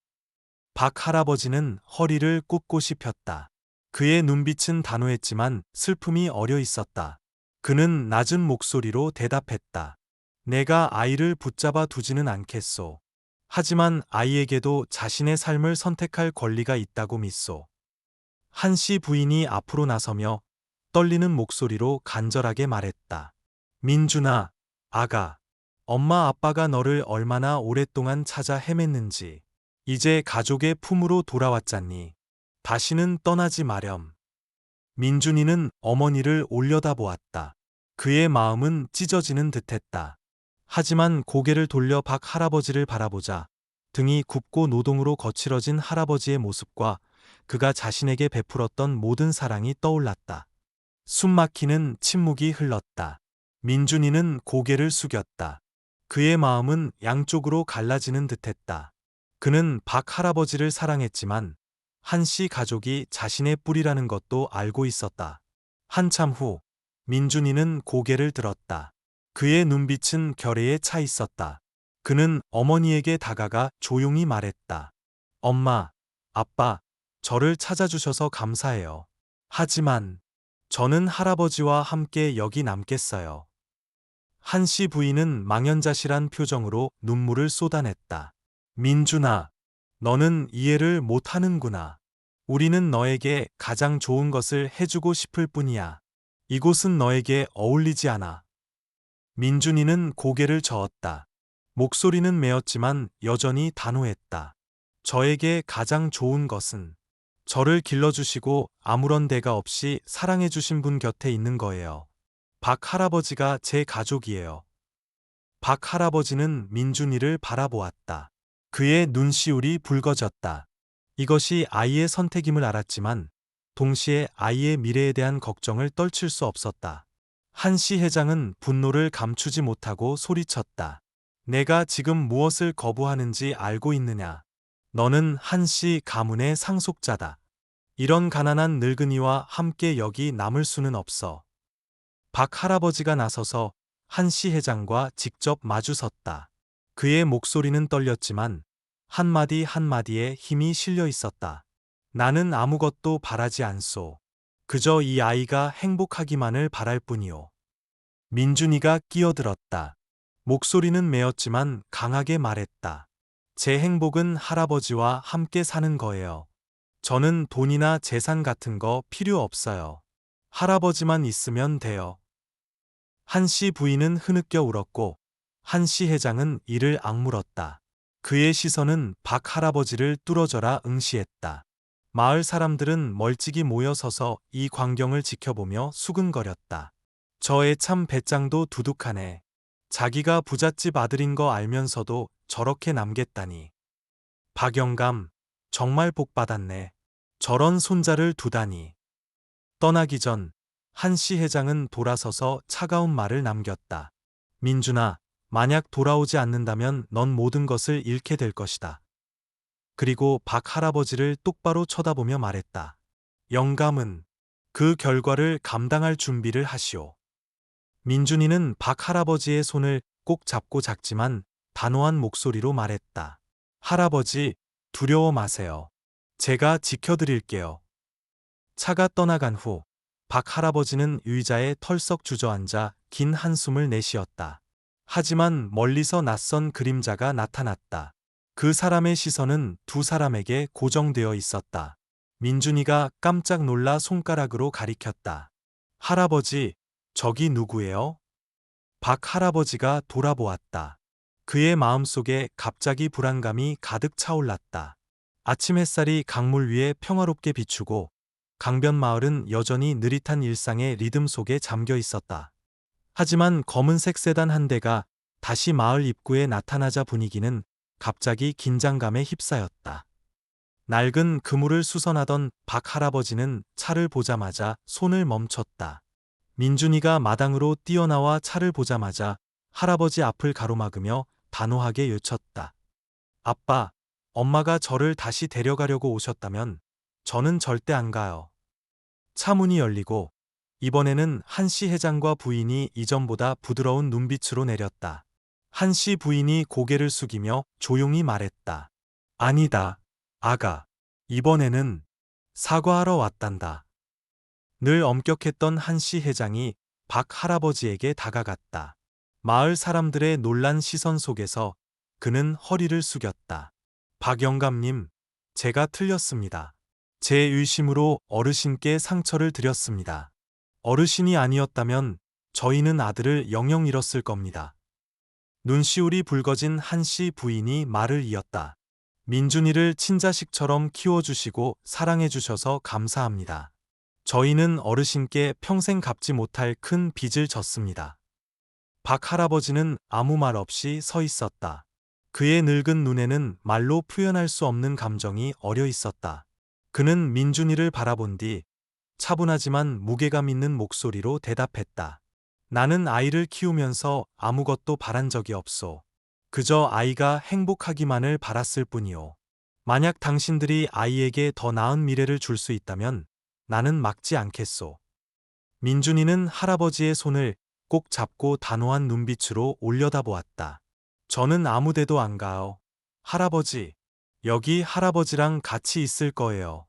박 할아버지는 허리를 꿋꿋이 폈다. 그의 눈빛은 단호했지만 슬픔이 어려 있었다. 그는 낮은 목소리로 대답했다. 내가 아이를 붙잡아 두지는 않겠소. 하지만 아이에게도 자신의 삶을 선택할 권리가 있다고 믿소. 한씨 부인이 앞으로 나서며 떨리는 목소리로 간절하게 말했다. 민준아, 아가, 엄마 아빠가 너를 얼마나 오랫동안 찾아 헤맸는지 이제 가족의 품으로 돌아왔잖니. 다시는 떠나지 마렴. 민준이는 어머니를 올려다보았다. 그의 마음은 찢어지는 듯했다. 하지만 고개를 돌려 박 할아버지를 바라보자 등이 굽고 노동으로 거칠어진 할아버지의 모습과 그가 자신에게 베풀었던 모든 사랑이 떠올랐다. 숨막히는 침묵이 흘렀다. 민준이는 고개를 숙였다. 그의 마음은 양쪽으로 갈라지는 듯했다. 그는 박 할아버지를 사랑했지만 한씨 가족이 자신의 뿌리라는 것도 알고 있었다. 한참 후 민준이는 고개를 들었다. 그의 눈빛은 결의에 차 있었다. 그는 어머니에게 다가가 조용히 말했다. 엄마, 아빠, 저를 찾아주셔서 감사해요. 하지만 저는 할아버지와 함께 여기 남겠어요. 한씨 부인은 망연자실한 표정으로 눈물을 쏟아냈다. 민준아, 너는 이해를 못하는구나. 우리는 너에게 가장 좋은 것을 해주고 싶을 뿐이야. 이곳은 너에게 어울리지 않아. 민준이는 고개를 저었다. 목소리는 메었지만 여전히 단호했다. 저에게 가장 좋은 것은 저를 길러주시고 아무런 대가 없이 사랑해주신 분 곁에 있는 거예요. 박 할아버지가 제 가족이에요. 박 할아버지는 민준이를 바라보았다. 그의 눈시울이 붉어졌다. 이것이 아이의 선택임을 알았지만 동시에 아이의 미래에 대한 걱정을 떨칠 수 없었다. 한씨 회장은 분노를 감추지 못하고 소리쳤다. 내가 지금 무엇을 거부하는지 알고 있느냐? 너는 한씨 가문의 상속자다. 이런 가난한 늙은이와 함께 여기 남을 수는 없어. 박 할아버지가 나서서 한씨 회장과 직접 마주섰다. 그의 목소리는 떨렸지만 한마디 한마디에 힘이 실려 있었다. 나는 아무것도 바라지 않소. 그저 이 아이가 행복하기만을 바랄 뿐이오. 민준이가 끼어들었다. 목소리는 메었지만 강하게 말했다. 제 행복은 할아버지와 함께 사는 거예요. 저는 돈이나 재산 같은 거 필요 없어요. 할아버지만 있으면 돼요. 한씨 부인은 흐느껴 울었고 한씨 회장은 이를 악물었다. 그의 시선은 박 할아버지를 뚫어져라 응시했다. 마을 사람들은 멀찍이 모여서서 이 광경을 지켜보며 수근거렸다. 저 애 참 배짱도 두둑하네. 자기가 부잣집 아들인 거 알면서도 저렇게 남겠다니. 박영감, 정말 복 받았네. 저런 손자를 두다니. 떠나기 전 한씨 회장은 돌아서서 차가운 말을 남겼다. 민준아, 만약 돌아오지 않는다면 넌 모든 것을 잃게 될 것이다. 그리고 박 할아버지를 똑바로 쳐다보며 말했다. 영감은 그 결과를 감당할 준비를 하시오. 민준이는 박 할아버지의 손을 꼭 잡고 작지만 단호한 목소리로 말했다. 할아버지, 두려워 마세요. 제가 지켜드릴게요. 차가 떠나간 후 박 할아버지는 의자에 털썩 주저앉아 긴 한숨을 내쉬었다. 하지만 멀리서 낯선 그림자가 나타났다. 그 사람의 시선은 두 사람에게 고정되어 있었다. 민준이가 깜짝 놀라 손가락으로 가리켰다. 할아버지, 저기 누구예요? 박 할아버지가 돌아보았다. 그의 마음속에 갑자기 불안감이 가득 차올랐다. 아침 햇살이 강물 위에 평화롭게 비추고 강변 마을은 여전히 느릿한 일상의 리듬 속에 잠겨 있었다. 하지만 검은색 세단 한 대가 다시 마을 입구에 나타나자 분위기는 갑자기 긴장감에 휩싸였다. 낡은 그물을 수선하던 박 할아버지는 차를 보자마자 손을 멈췄다. 민준이가 마당으로 뛰어나와 차를 보자마자 할아버지 앞을 가로막으며 단호하게 외쳤다. 아빠, 엄마가 저를 다시 데려가려고 오셨다면 저는 절대 안 가요. 차 문이 열리고 이번에는 한씨 회장과 부인이 이전보다 부드러운 눈빛으로 내렸다. 한씨 부인이 고개를 숙이며 조용히 말했다. 아니다, 아가. 이번에는 사과하러 왔단다. 늘 엄격했던 한씨 회장이 박 할아버지에게 다가갔다. 마을 사람들의 놀란 시선 속에서 그는 허리를 숙였다. 박 영감님, 제가 틀렸습니다. 제 의심으로 어르신께 상처를 드렸습니다. 어르신이 아니었다면 저희는 아들을 영영 잃었을 겁니다. 눈시울이 붉어진 한씨 부인이 말을 이었다. 민준이를 친자식처럼 키워주시고 사랑해주셔서 감사합니다. 저희는 어르신께 평생 갚지 못할 큰 빚을 졌습니다. 박 할아버지는 아무 말 없이 서 있었다. 그의 늙은 눈에는 말로 표현할 수 없는 감정이 어려 있었다. 그는 민준이를 바라본 뒤 차분하지만 무게감 있는 목소리로 대답했다. 나는 아이를 키우면서 아무것도 바란 적이 없소. 그저 아이가 행복하기만을 바랐을 뿐이오. 만약 당신들이 아이에게 더 나은 미래를 줄 수 있다면 나는 막지 않겠소. 민준이는 할아버지의 손을 꼭 잡고 단호한 눈빛으로 올려다보았다. 저는 아무 데도 안 가요. 할아버지, 여기 할아버지랑 같이 있을 거예요.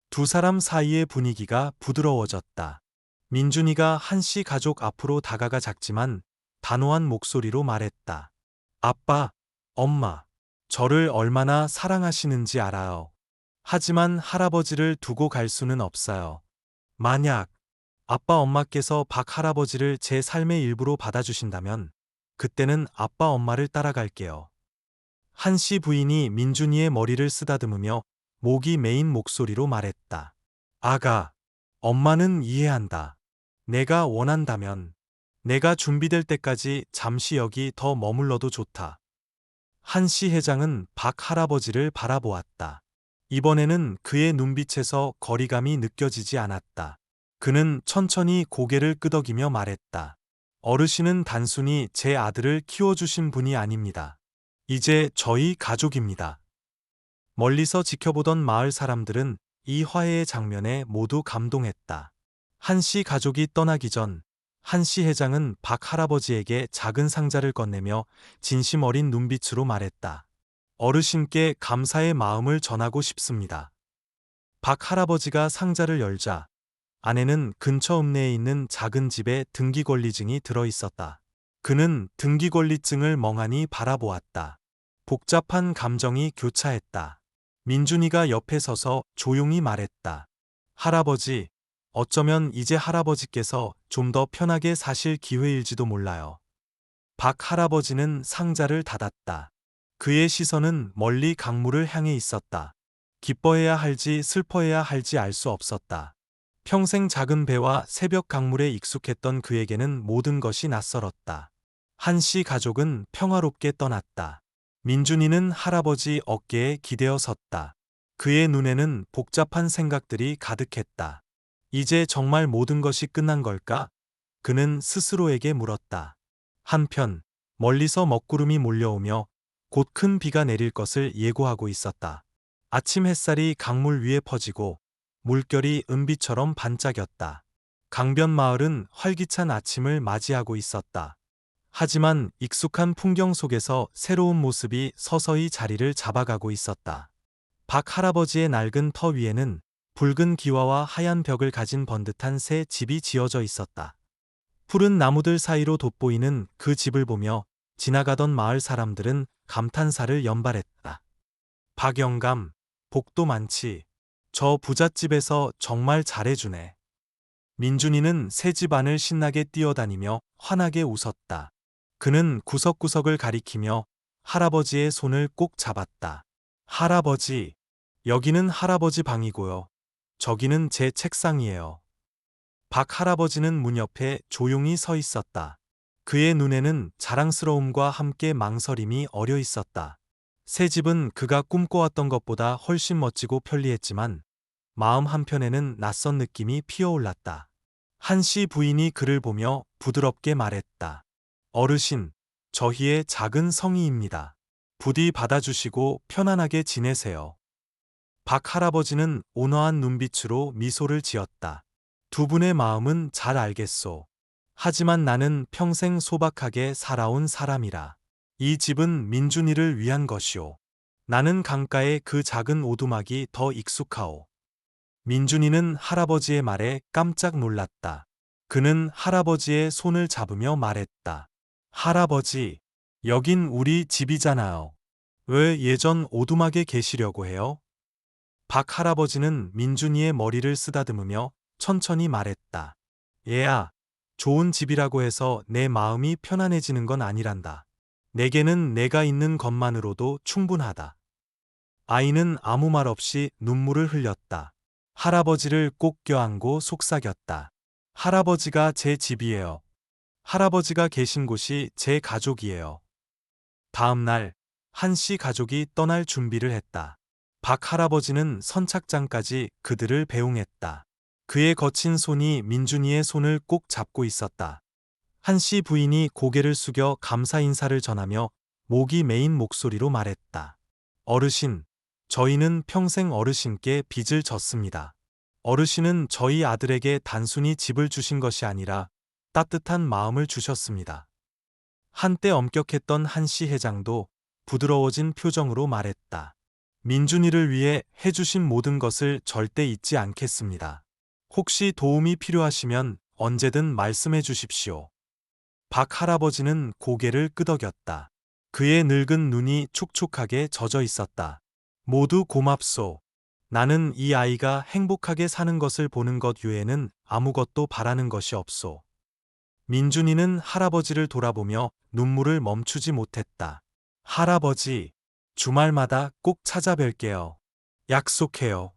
두 사람 사이의 분위기가 부드러워졌다. 민준이가 한씨 가족 앞으로 다가가 작지만 단호한 목소리로 말했다. 아빠, 엄마, 저를 얼마나 사랑하시는지 알아요. 하지만 할아버지를 두고 갈 수는 없어요. 만약 아빠 엄마께서 박 할아버지를 제 삶의 일부로 받아주신다면 그때는 아빠 엄마를 따라갈게요. 한씨 부인이 민준이의 머리를 쓰다듬으며 목이 메인 목소리로 말했다. 아가, 엄마는 이해한다. 내가 원한다면 내가 준비될 때까지 잠시 여기 더 머물러도 좋다. 한씨 회장은 박 할아버지를 바라보았다. 이번에는 그의 눈빛에서 거리감이 느껴지지 않았다. 그는 천천히 고개를 끄덕이며 말했다. 어르신은 단순히 제 아들을 키워주신 분이 아닙니다. 이제 저희 가족입니다. 멀리서 지켜보던 마을 사람들은 이 화해의 장면에 모두 감동했다. 한씨 가족이 떠나기 전 한씨 회장은 박 할아버지에게 작은 상자를 건네며 진심 어린 눈빛으로 말했다. 어르신께 감사의 마음을 전하고 싶습니다. 박 할아버지가 상자를 열자 안에는 근처 읍내에 있는 작은 집에 등기권리증이 들어 있었다. 그는 등기권리증을 멍하니 바라보았다. 복잡한 감정이 교차했다. 민준이가 옆에 서서 조용히 말했다. 할아버지, 어쩌면 이제 할아버지께서 좀 더 편하게 사실 기회일지도 몰라요. 박 할아버지는 상자를 닫았다. 그의 시선은 멀리 강물을 향해 있었다. 기뻐해야 할지 슬퍼해야 할지 알 수 없었다. 평생 작은 배와 새벽 강물에 익숙했던 그에게는 모든 것이 낯설었다. 한씨 가족은 평화롭게 떠났다. 민준이는 할아버지 어깨에 기대어 섰다. 그의 눈에는 복잡한 생각들이 가득했다. 이제 정말 모든 것이 끝난 걸까? 그는 스스로에게 물었다. 한편 멀리서 먹구름이 몰려오며 곧 큰 비가 내릴 것을 예고하고 있었다. 아침 햇살이 강물 위에 퍼지고 물결이 은비처럼 반짝였다. 강변 마을은 활기찬 아침을 맞이하고 있었다. 하지만 익숙한 풍경 속에서 새로운 모습이 서서히 자리를 잡아가고 있었다. 박 할아버지의 낡은 터 위에는 붉은 기와와 하얀 벽을 가진 번듯한 새 집이 지어져 있었다. 푸른 나무들 사이로 돋보이는 그 집을 보며 지나가던 마을 사람들은 감탄사를 연발했다. 박영감, 복도 많지. 저 부잣집에서 정말 잘해주네. 민준이는 새 집 안을 신나게 뛰어다니며 환하게 웃었다. 그는 구석구석을 가리키며 할아버지의 손을 꼭 잡았다. 할아버지, 여기는 할아버지 방이고요. 저기는 제 책상이에요. 박 할아버지는 문 옆에 조용히 서 있었다. 그의 눈에는 자랑스러움과 함께 망설임이 어려 있었다. 새 집은 그가 꿈꿔왔던 것보다 훨씬 멋지고 편리했지만 마음 한편에는 낯선 느낌이 피어올랐다. 한씨 부인이 그를 보며 부드럽게 말했다. 어르신, 저희의 작은 성의입니다. 부디 받아주시고 편안하게 지내세요. 박 할아버지는 온화한 눈빛으로 미소를 지었다. 두 분의 마음은 잘 알겠소. 하지만 나는 평생 소박하게 살아온 사람이라. 이 집은 민준이를 위한 것이오. 나는 강가의 그 작은 오두막이 더 익숙하오. 민준이는 할아버지의 말에 깜짝 놀랐다. 그는 할아버지의 손을 잡으며 말했다. 할아버지, 여긴 우리 집이잖아요. 왜 예전 오두막에 계시려고 해요? 박 할아버지는 민준이의 머리를 쓰다듬으며 천천히 말했다. 얘야, 좋은 집이라고 해서 내 마음이 편안해지는 건 아니란다. 내게는 내가 있는 것만으로도 충분하다. 아이는 아무 말 없이 눈물을 흘렸다. 할아버지를 꼭 껴안고 속삭였다. 할아버지가 제 집이에요. 할아버지가 계신 곳이 제 가족이에요. 다음 날, 한씨 가족이 떠날 준비를 했다. 박 할아버지는 선착장까지 그들을 배웅했다. 그의 거친 손이 민준이의 손을 꼭 잡고 있었다. 한씨 부인이 고개를 숙여 감사 인사를 전하며 목이 메인 목소리로 말했다. 어르신, 저희는 평생 어르신께 빚을 졌습니다. 어르신은 저희 아들에게 단순히 집을 주신 것이 아니라 따뜻한 마음을 주셨습니다. 한때 엄격했던 한씨 회장도 부드러워진 표정으로 말했다. 민준이를 위해 해주신 모든 것을 절대 잊지 않겠습니다. 혹시 도움이 필요하시면 언제든 말씀해 주십시오. 박 할아버지는 고개를 끄덕였다. 그의 늙은 눈이 촉촉하게 젖어 있었다. 모두 고맙소. 나는 이 아이가 행복하게 사는 것을 보는 것 외에는 아무것도 바라는 것이 없소. 민준이는 할아버지를 돌아보며 눈물을 멈추지 못했다. 할아버지, 주말마다 꼭 찾아뵐게요. 약속해요.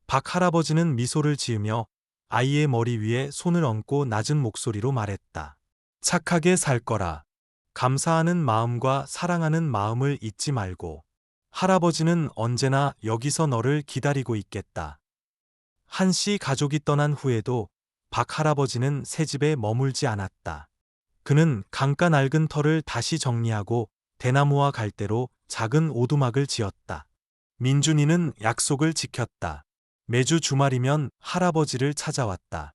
박 할아버지는 미소를 지으며 아이의 머리 위에 손을 얹고 낮은 목소리로 말했다. 착하게 살 거라. 감사하는 마음과 사랑하는 마음을 잊지 말고. 할아버지는 언제나 여기서 너를 기다리고 있겠다. 한씨 가족이 떠난 후에도 박 할아버지는 새 집에 머물지 않았다. 그는 강가 낡은 터를 다시 정리하고 대나무와 갈대로 작은 오두막을 지었다. 민준이는 약속을 지켰다. 매주 주말이면 할아버지를 찾아왔다.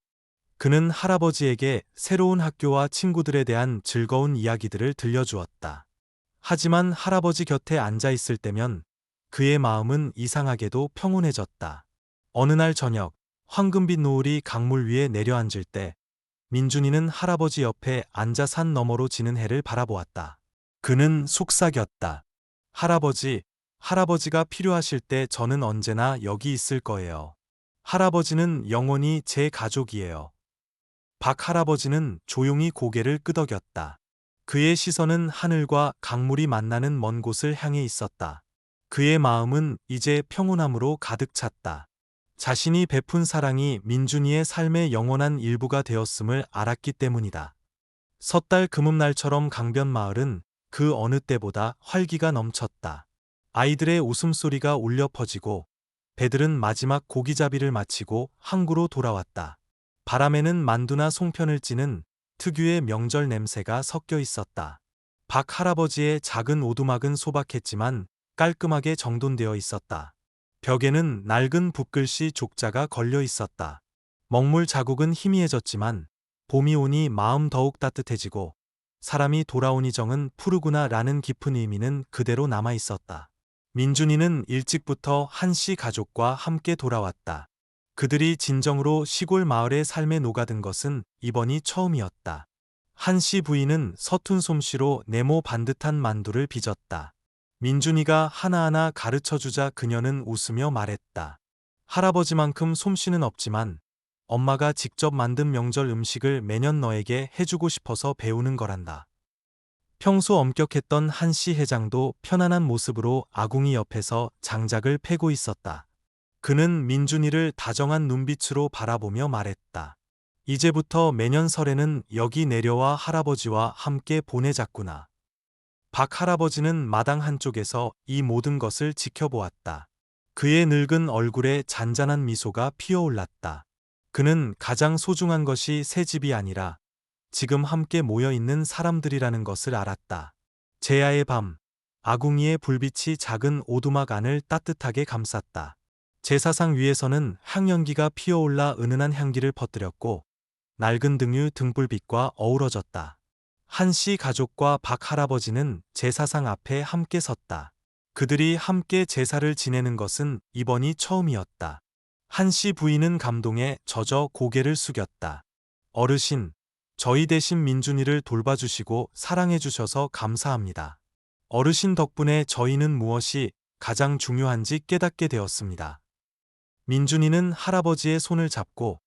그는 할아버지에게 새로운 학교와 친구들에 대한 즐거운 이야기들을 들려주었다. 하지만 할아버지 곁에 앉아 있을 때면 그의 마음은 이상하게도 평온해졌다. 어느 날 저녁, 황금빛 노을이 강물 위에 내려앉을 때 민준이는 할아버지 옆에 앉아 산 너머로 지는 해를 바라보았다. 그는 속삭였다. 할아버지, 할아버지가 필요하실 때 저는 언제나 여기 있을 거예요. 할아버지는 영원히 제 가족이에요. 박 할아버지는 조용히 고개를 끄덕였다. 그의 시선은 하늘과 강물이 만나는 먼 곳을 향해 있었다. 그의 마음은 이제 평온함으로 가득 찼다. 자신이 베푼 사랑이 민준이의 삶의 영원한 일부가 되었음을 알았기 때문이다. 섣달 금음날처럼 강변마을은 그 어느 때보다 활기가 넘쳤다. 아이들의 웃음소리가 울려 퍼지고 배들은 마지막 고기잡이를 마치고 항구로 돌아왔다. 바람에는 만두나 송편을 찌는 특유의 명절 냄새가 섞여 있었다. 박 할아버지의 작은 오두막은 소박했지만 깔끔하게 정돈되어 있었다. 벽에는 낡은 붓글씨 족자가 걸려 있었다. 먹물 자국은 희미해졌지만 봄이 오니 마음 더욱 따뜻해지고 사람이 돌아오니 정은 푸르구나 라는 깊은 의미는 그대로 남아 있었다. 민준이는 일찍부터 한씨 가족과 함께 돌아왔다. 그들이 진정으로 시골 마을의 삶에 녹아든 것은 이번이 처음이었다. 한씨 부인은 서툰 솜씨로 네모 반듯한 만두를 빚었다. 민준이가 하나하나 가르쳐주자 그녀는 웃으며 말했다. 할아버지만큼 솜씨는 없지만 엄마가 직접 만든 명절 음식을 매년 너에게 해주고 싶어서 배우는 거란다. 평소 엄격했던 한씨 회장도 편안한 모습으로 아궁이 옆에서 장작을 패고 있었다. 그는 민준이를 다정한 눈빛으로 바라보며 말했다. 이제부터 매년 설에는 여기 내려와 할아버지와 함께 보내자꾸나. 박 할아버지는 마당 한쪽에서 이 모든 것을 지켜보았다. 그의 늙은 얼굴에 잔잔한 미소가 피어올랐다. 그는 가장 소중한 것이 새 집이 아니라 지금 함께 모여 있는 사람들이라는 것을 알았다. 제야의 밤, 아궁이의 불빛이 작은 오두막 안을 따뜻하게 감쌌다. 제사상 위에서는 향연기가 피어올라 은은한 향기를 퍼뜨렸고 낡은 등유 등불빛과 어우러졌다. 한씨 가족과 박 할아버지는 제사상 앞에 함께 섰다. 그들이 함께 제사를 지내는 것은 이번이 처음이었다. 한씨 부인은 감동에 젖어 고개를 숙였다. 어르신, 저희 대신 민준이를 돌봐주시고 사랑해주셔서 감사합니다. 어르신 덕분에 저희는 무엇이 가장 중요한지 깨닫게 되었습니다. 민준이는 할아버지의 손을 잡고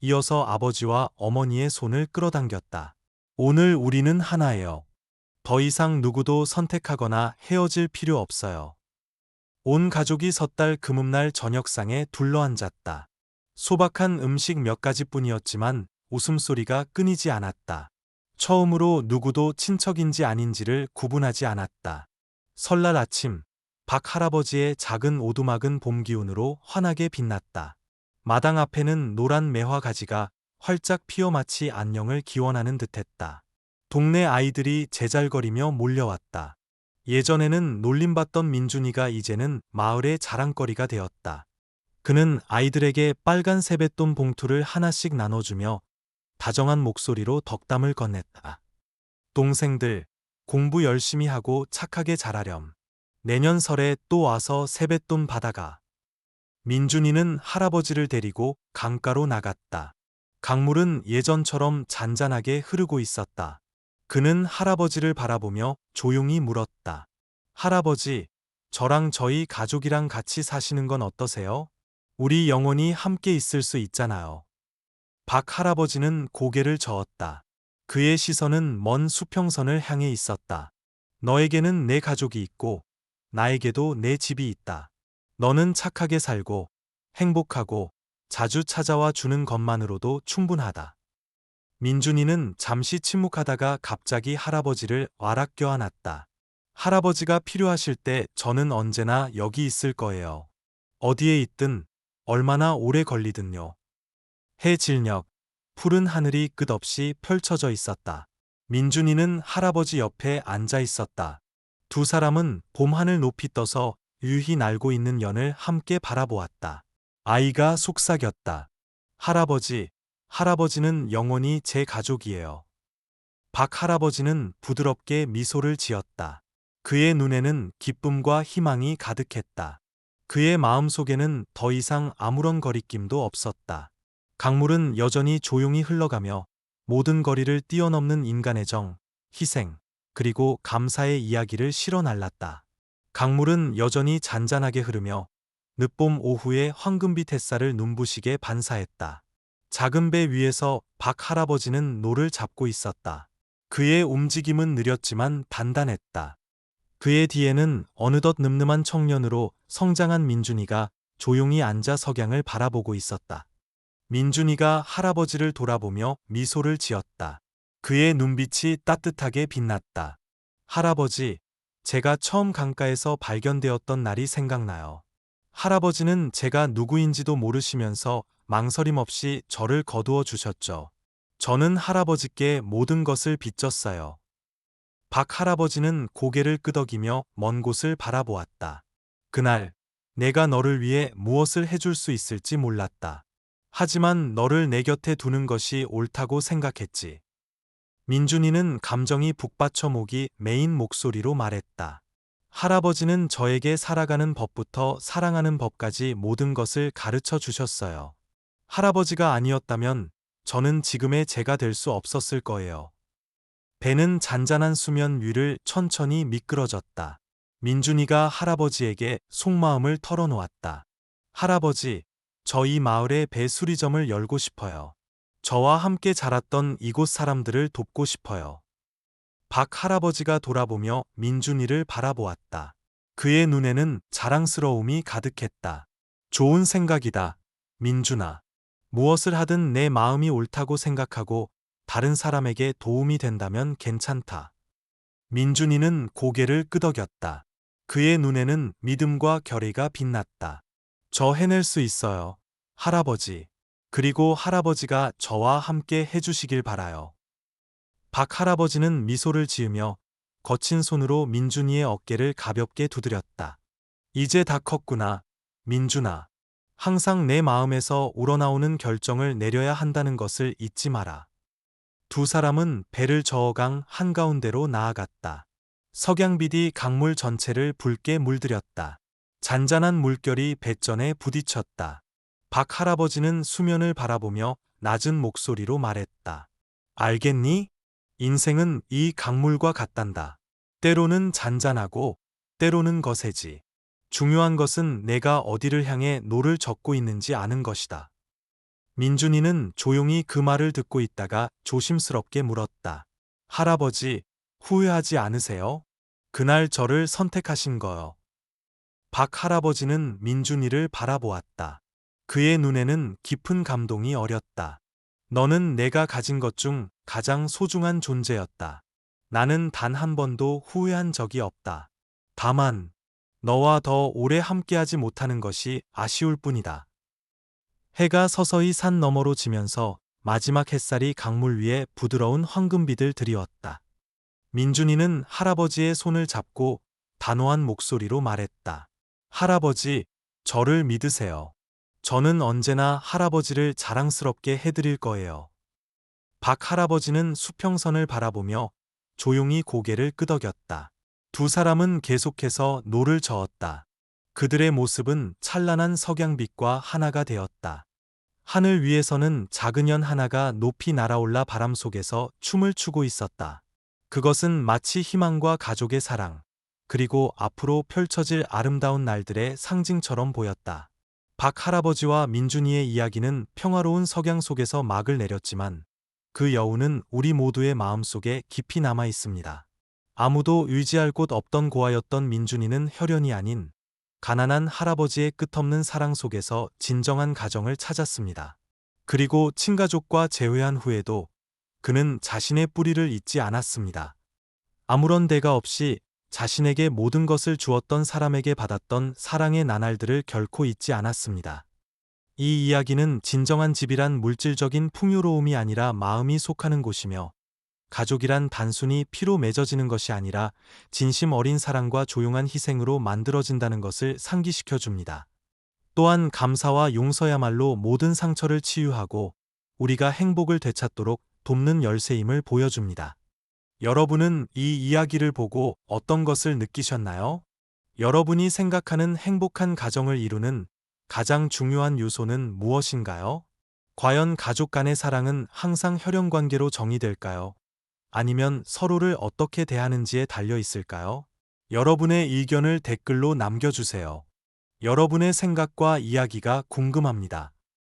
이어서 아버지와 어머니의 손을 끌어당겼다. 오늘 우리는 하나예요. 더 이상 누구도 선택하거나 헤어질 필요 없어요. 온 가족이 섣달 금음날 저녁상에 둘러앉았다. 소박한 음식 몇 가지뿐이었지만 웃음소리가 끊이지 않았다. 처음으로 누구도 친척인지 아닌지를 구분하지 않았다. 설날 아침, 박 할아버지의 작은 오두막은 봄 기운으로 환하게 빛났다. 마당 앞에는 노란 매화 가지가 활짝 피어 마치 안녕을 기원하는 듯했다. 동네 아이들이 제잘거리며 몰려왔다. 예전에는 놀림받던 민준이가 이제는 마을의 자랑거리가 되었다. 그는 아이들에게 빨간 세뱃돈 봉투를 하나씩 나눠주며 다정한 목소리로 덕담을 건넸다. 동생들, 공부 열심히 하고 착하게 자라렴. 내년 설에 또 와서 세뱃돈 받아가. 민준이는 할아버지를 데리고 강가로 나갔다. 강물은 예전처럼 잔잔하게 흐르고 있었다. 그는 할아버지를 바라보며 조용히 물었다. 할아버지, 저랑 저희 가족이랑 같이 사시는 건 어떠세요? 우리 영원히 함께 있을 수 있잖아요. 박 할아버지는 고개를 저었다. 그의 시선은 먼 수평선을 향해 있었다. 너에게는 내 가족이 있고 나에게도 내 집이 있다. 너는 착하게 살고 행복하고 자주 찾아와 주는 것만으로도 충분하다. 민준이는 잠시 침묵하다가 갑자기 할아버지를 와락 껴안았다. 할아버지가 필요하실 때 저는 언제나 여기 있을 거예요. 어디에 있든 얼마나 오래 걸리든요. 해질녘 푸른 하늘이 끝없이 펼쳐져 있었다. 민준이는 할아버지 옆에 앉아 있었다. 두 사람은 봄 하늘 높이 떠서 유히 날고 있는 연을 함께 바라보았다. 아이가 속삭였다. 할아버지는 영원히 제 가족이에요. 박 할아버지는 부드럽게 미소를 지었다. 그의 눈에는 기쁨과 희망이 가득했다. 그의 마음속에는 더 이상 아무런 거리낌도 없었다. 강물은 여전히 조용히 흘러가며 모든 거리를 뛰어넘는 인간의 정, 희생, 그리고 감사의 이야기를 실어 날랐다. 강물은 여전히 잔잔하게 흐르며 늦봄 오후의 황금빛 햇살을 눈부시게 반사했다. 작은 배 위에서 박 할아버지는 노를 잡고 있었다. 그의 움직임은 느렸지만 단단했다. 그의 뒤에는 어느덧 늠름한 청년으로 성장한 민준이가 조용히 앉아 석양을 바라보고 있었다. 민준이가 할아버지를 돌아보며 미소를 지었다. 그의 눈빛이 따뜻하게 빛났다. 할아버지, 제가 처음 강가에서 발견되었던 날이 생각나요. 할아버지는 제가 누구인지도 모르시면서 망설임 없이 저를 거두어 주셨죠. 저는 할아버지께 모든 것을 빚졌어요. 박 할아버지는 고개를 끄덕이며 먼 곳을 바라보았다. 그날, 내가 너를 위해 무엇을 해줄 수 있을지 몰랐다. 하지만 너를 내 곁에 두는 것이 옳다고 생각했지. 민준이는 감정이 북받쳐 목이 메인 목소리로 말했다. 할아버지는 저에게 살아가는 법부터 사랑하는 법까지 모든 것을 가르쳐 주셨어요. 할아버지가 아니었다면 저는 지금의 제가 될 수 없었을 거예요. 배는 잔잔한 수면 위를 천천히 미끄러졌다. 민준이가 할아버지에게 속마음을 털어놓았다. 할아버지, 저 이 마을에 배 수리점을 열고 싶어요. 저와 함께 자랐던 이곳 사람들을 돕고 싶어요. 박 할아버지가 돌아보며 민준이를 바라보았다. 그의 눈에는 자랑스러움이 가득했다. 좋은 생각이다, 민준아. 무엇을 하든 내 마음이 옳다고 생각하고 다른 사람에게 도움이 된다면 괜찮다. 민준이는 고개를 끄덕였다. 그의 눈에는 믿음과 결의가 빛났다. 저 해낼 수 있어요, 할아버지. 그리고 할아버지가 저와 함께 해주시길 바라요. 박 할아버지는 미소를 지으며 거친 손으로 민준이의 어깨를 가볍게 두드렸다. 이제 다 컸구나, 민준아. 항상 내 마음에서 우러나오는 결정을 내려야 한다는 것을 잊지 마라. 두 사람은 배를 저어강 한가운데로 나아갔다. 석양빛이 강물 전체를 붉게 물들였다. 잔잔한 물결이 뱃전에 부딪혔다. 박 할아버지는 수면을 바라보며 낮은 목소리로 말했다. 알겠니? 인생은 이 강물과 같단다. 때로는 잔잔하고 때로는 거세지. 중요한 것은 내가 어디를 향해 노를 젓고 있는지 아는 것이다. 민준이는 조용히 그 말을 듣고 있다가 조심스럽게 물었다. 할아버지, 후회하지 않으세요? 그날 저를 선택하신 거요. 박 할아버지는 민준이를 바라보았다. 그의 눈에는 깊은 감동이 어렸다. 너는 내가 가진 것 중 가장 소중한 존재였다. 나는 단 한 번도 후회한 적이 없다. 다만, 너와 더 오래 함께하지 못하는 것이 아쉬울 뿐이다. 해가 서서히 산 너머로 지면서 마지막 햇살이 강물 위에 부드러운 황금빛을 드리웠다. 민준이는 할아버지의 손을 잡고 단호한 목소리로 말했다. 할아버지, 저를 믿으세요. 저는 언제나 할아버지를 자랑스럽게 해드릴 거예요. 박 할아버지는 수평선을 바라보며 조용히 고개를 끄덕였다. 두 사람은 계속해서 노를 저었다. 그들의 모습은 찬란한 석양빛과 하나가 되었다. 하늘 위에서는 작은 연 하나가 높이 날아올라 바람 속에서 춤을 추고 있었다. 그것은 마치 희망과 가족의 사랑, 그리고 앞으로 펼쳐질 아름다운 날들의 상징처럼 보였다. 박 할아버지와 민준이의 이야기는 평화로운 석양 속에서 막을 내렸지만 그 여운은 우리 모두의 마음속에 깊이 남아 있습니다. 아무도 의지할 곳 없던 고아였던 민준이는 혈연이 아닌 가난한 할아버지의 끝없는 사랑 속에서 진정한 가정을 찾았습니다. 그리고 친가족과 재회한 후에도 그는 자신의 뿌리를 잊지 않았습니다. 아무런 대가 없이 자신에게 모든 것을 주었던 사람에게 받았던 사랑의 나날들을 결코 잊지 않았습니다. 이 이야기는 진정한 집이란 물질적인 풍요로움이 아니라 마음이 속하는 곳이며, 가족이란 단순히 피로 맺어지는 것이 아니라 진심 어린 사랑과 조용한 희생으로 만들어진다는 것을 상기시켜 줍니다. 또한 감사와 용서야말로 모든 상처를 치유하고 우리가 행복을 되찾도록 돕는 열쇠임을 보여줍니다. 여러분은 이 이야기를 보고 어떤 것을 느끼셨나요? 여러분이 생각하는 행복한 가정을 이루는 가장 중요한 요소는 무엇인가요? 과연 가족 간의 사랑은 항상 혈연 관계로 정의될까요? 아니면 서로를 어떻게 대하는지에 달려 있을까요? 여러분의 의견을 댓글로 남겨주세요. 여러분의 생각과 이야기가 궁금합니다.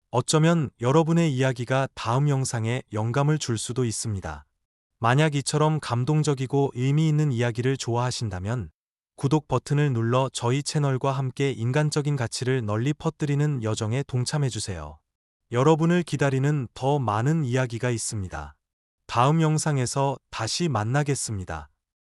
어쩌면 여러분의 이야기가 다음 영상에 영감을 줄 수도 있습니다. 만약 이처럼 감동적이고 의미 있는 이야기를 좋아하신다면 구독 버튼을 눌러 저희 채널과 함께 인간적인 가치를 널리 퍼뜨리는 여정에 동참해주세요. 여러분을 기다리는 더 많은 이야기가 있습니다. 다음 영상에서 다시 만나겠습니다.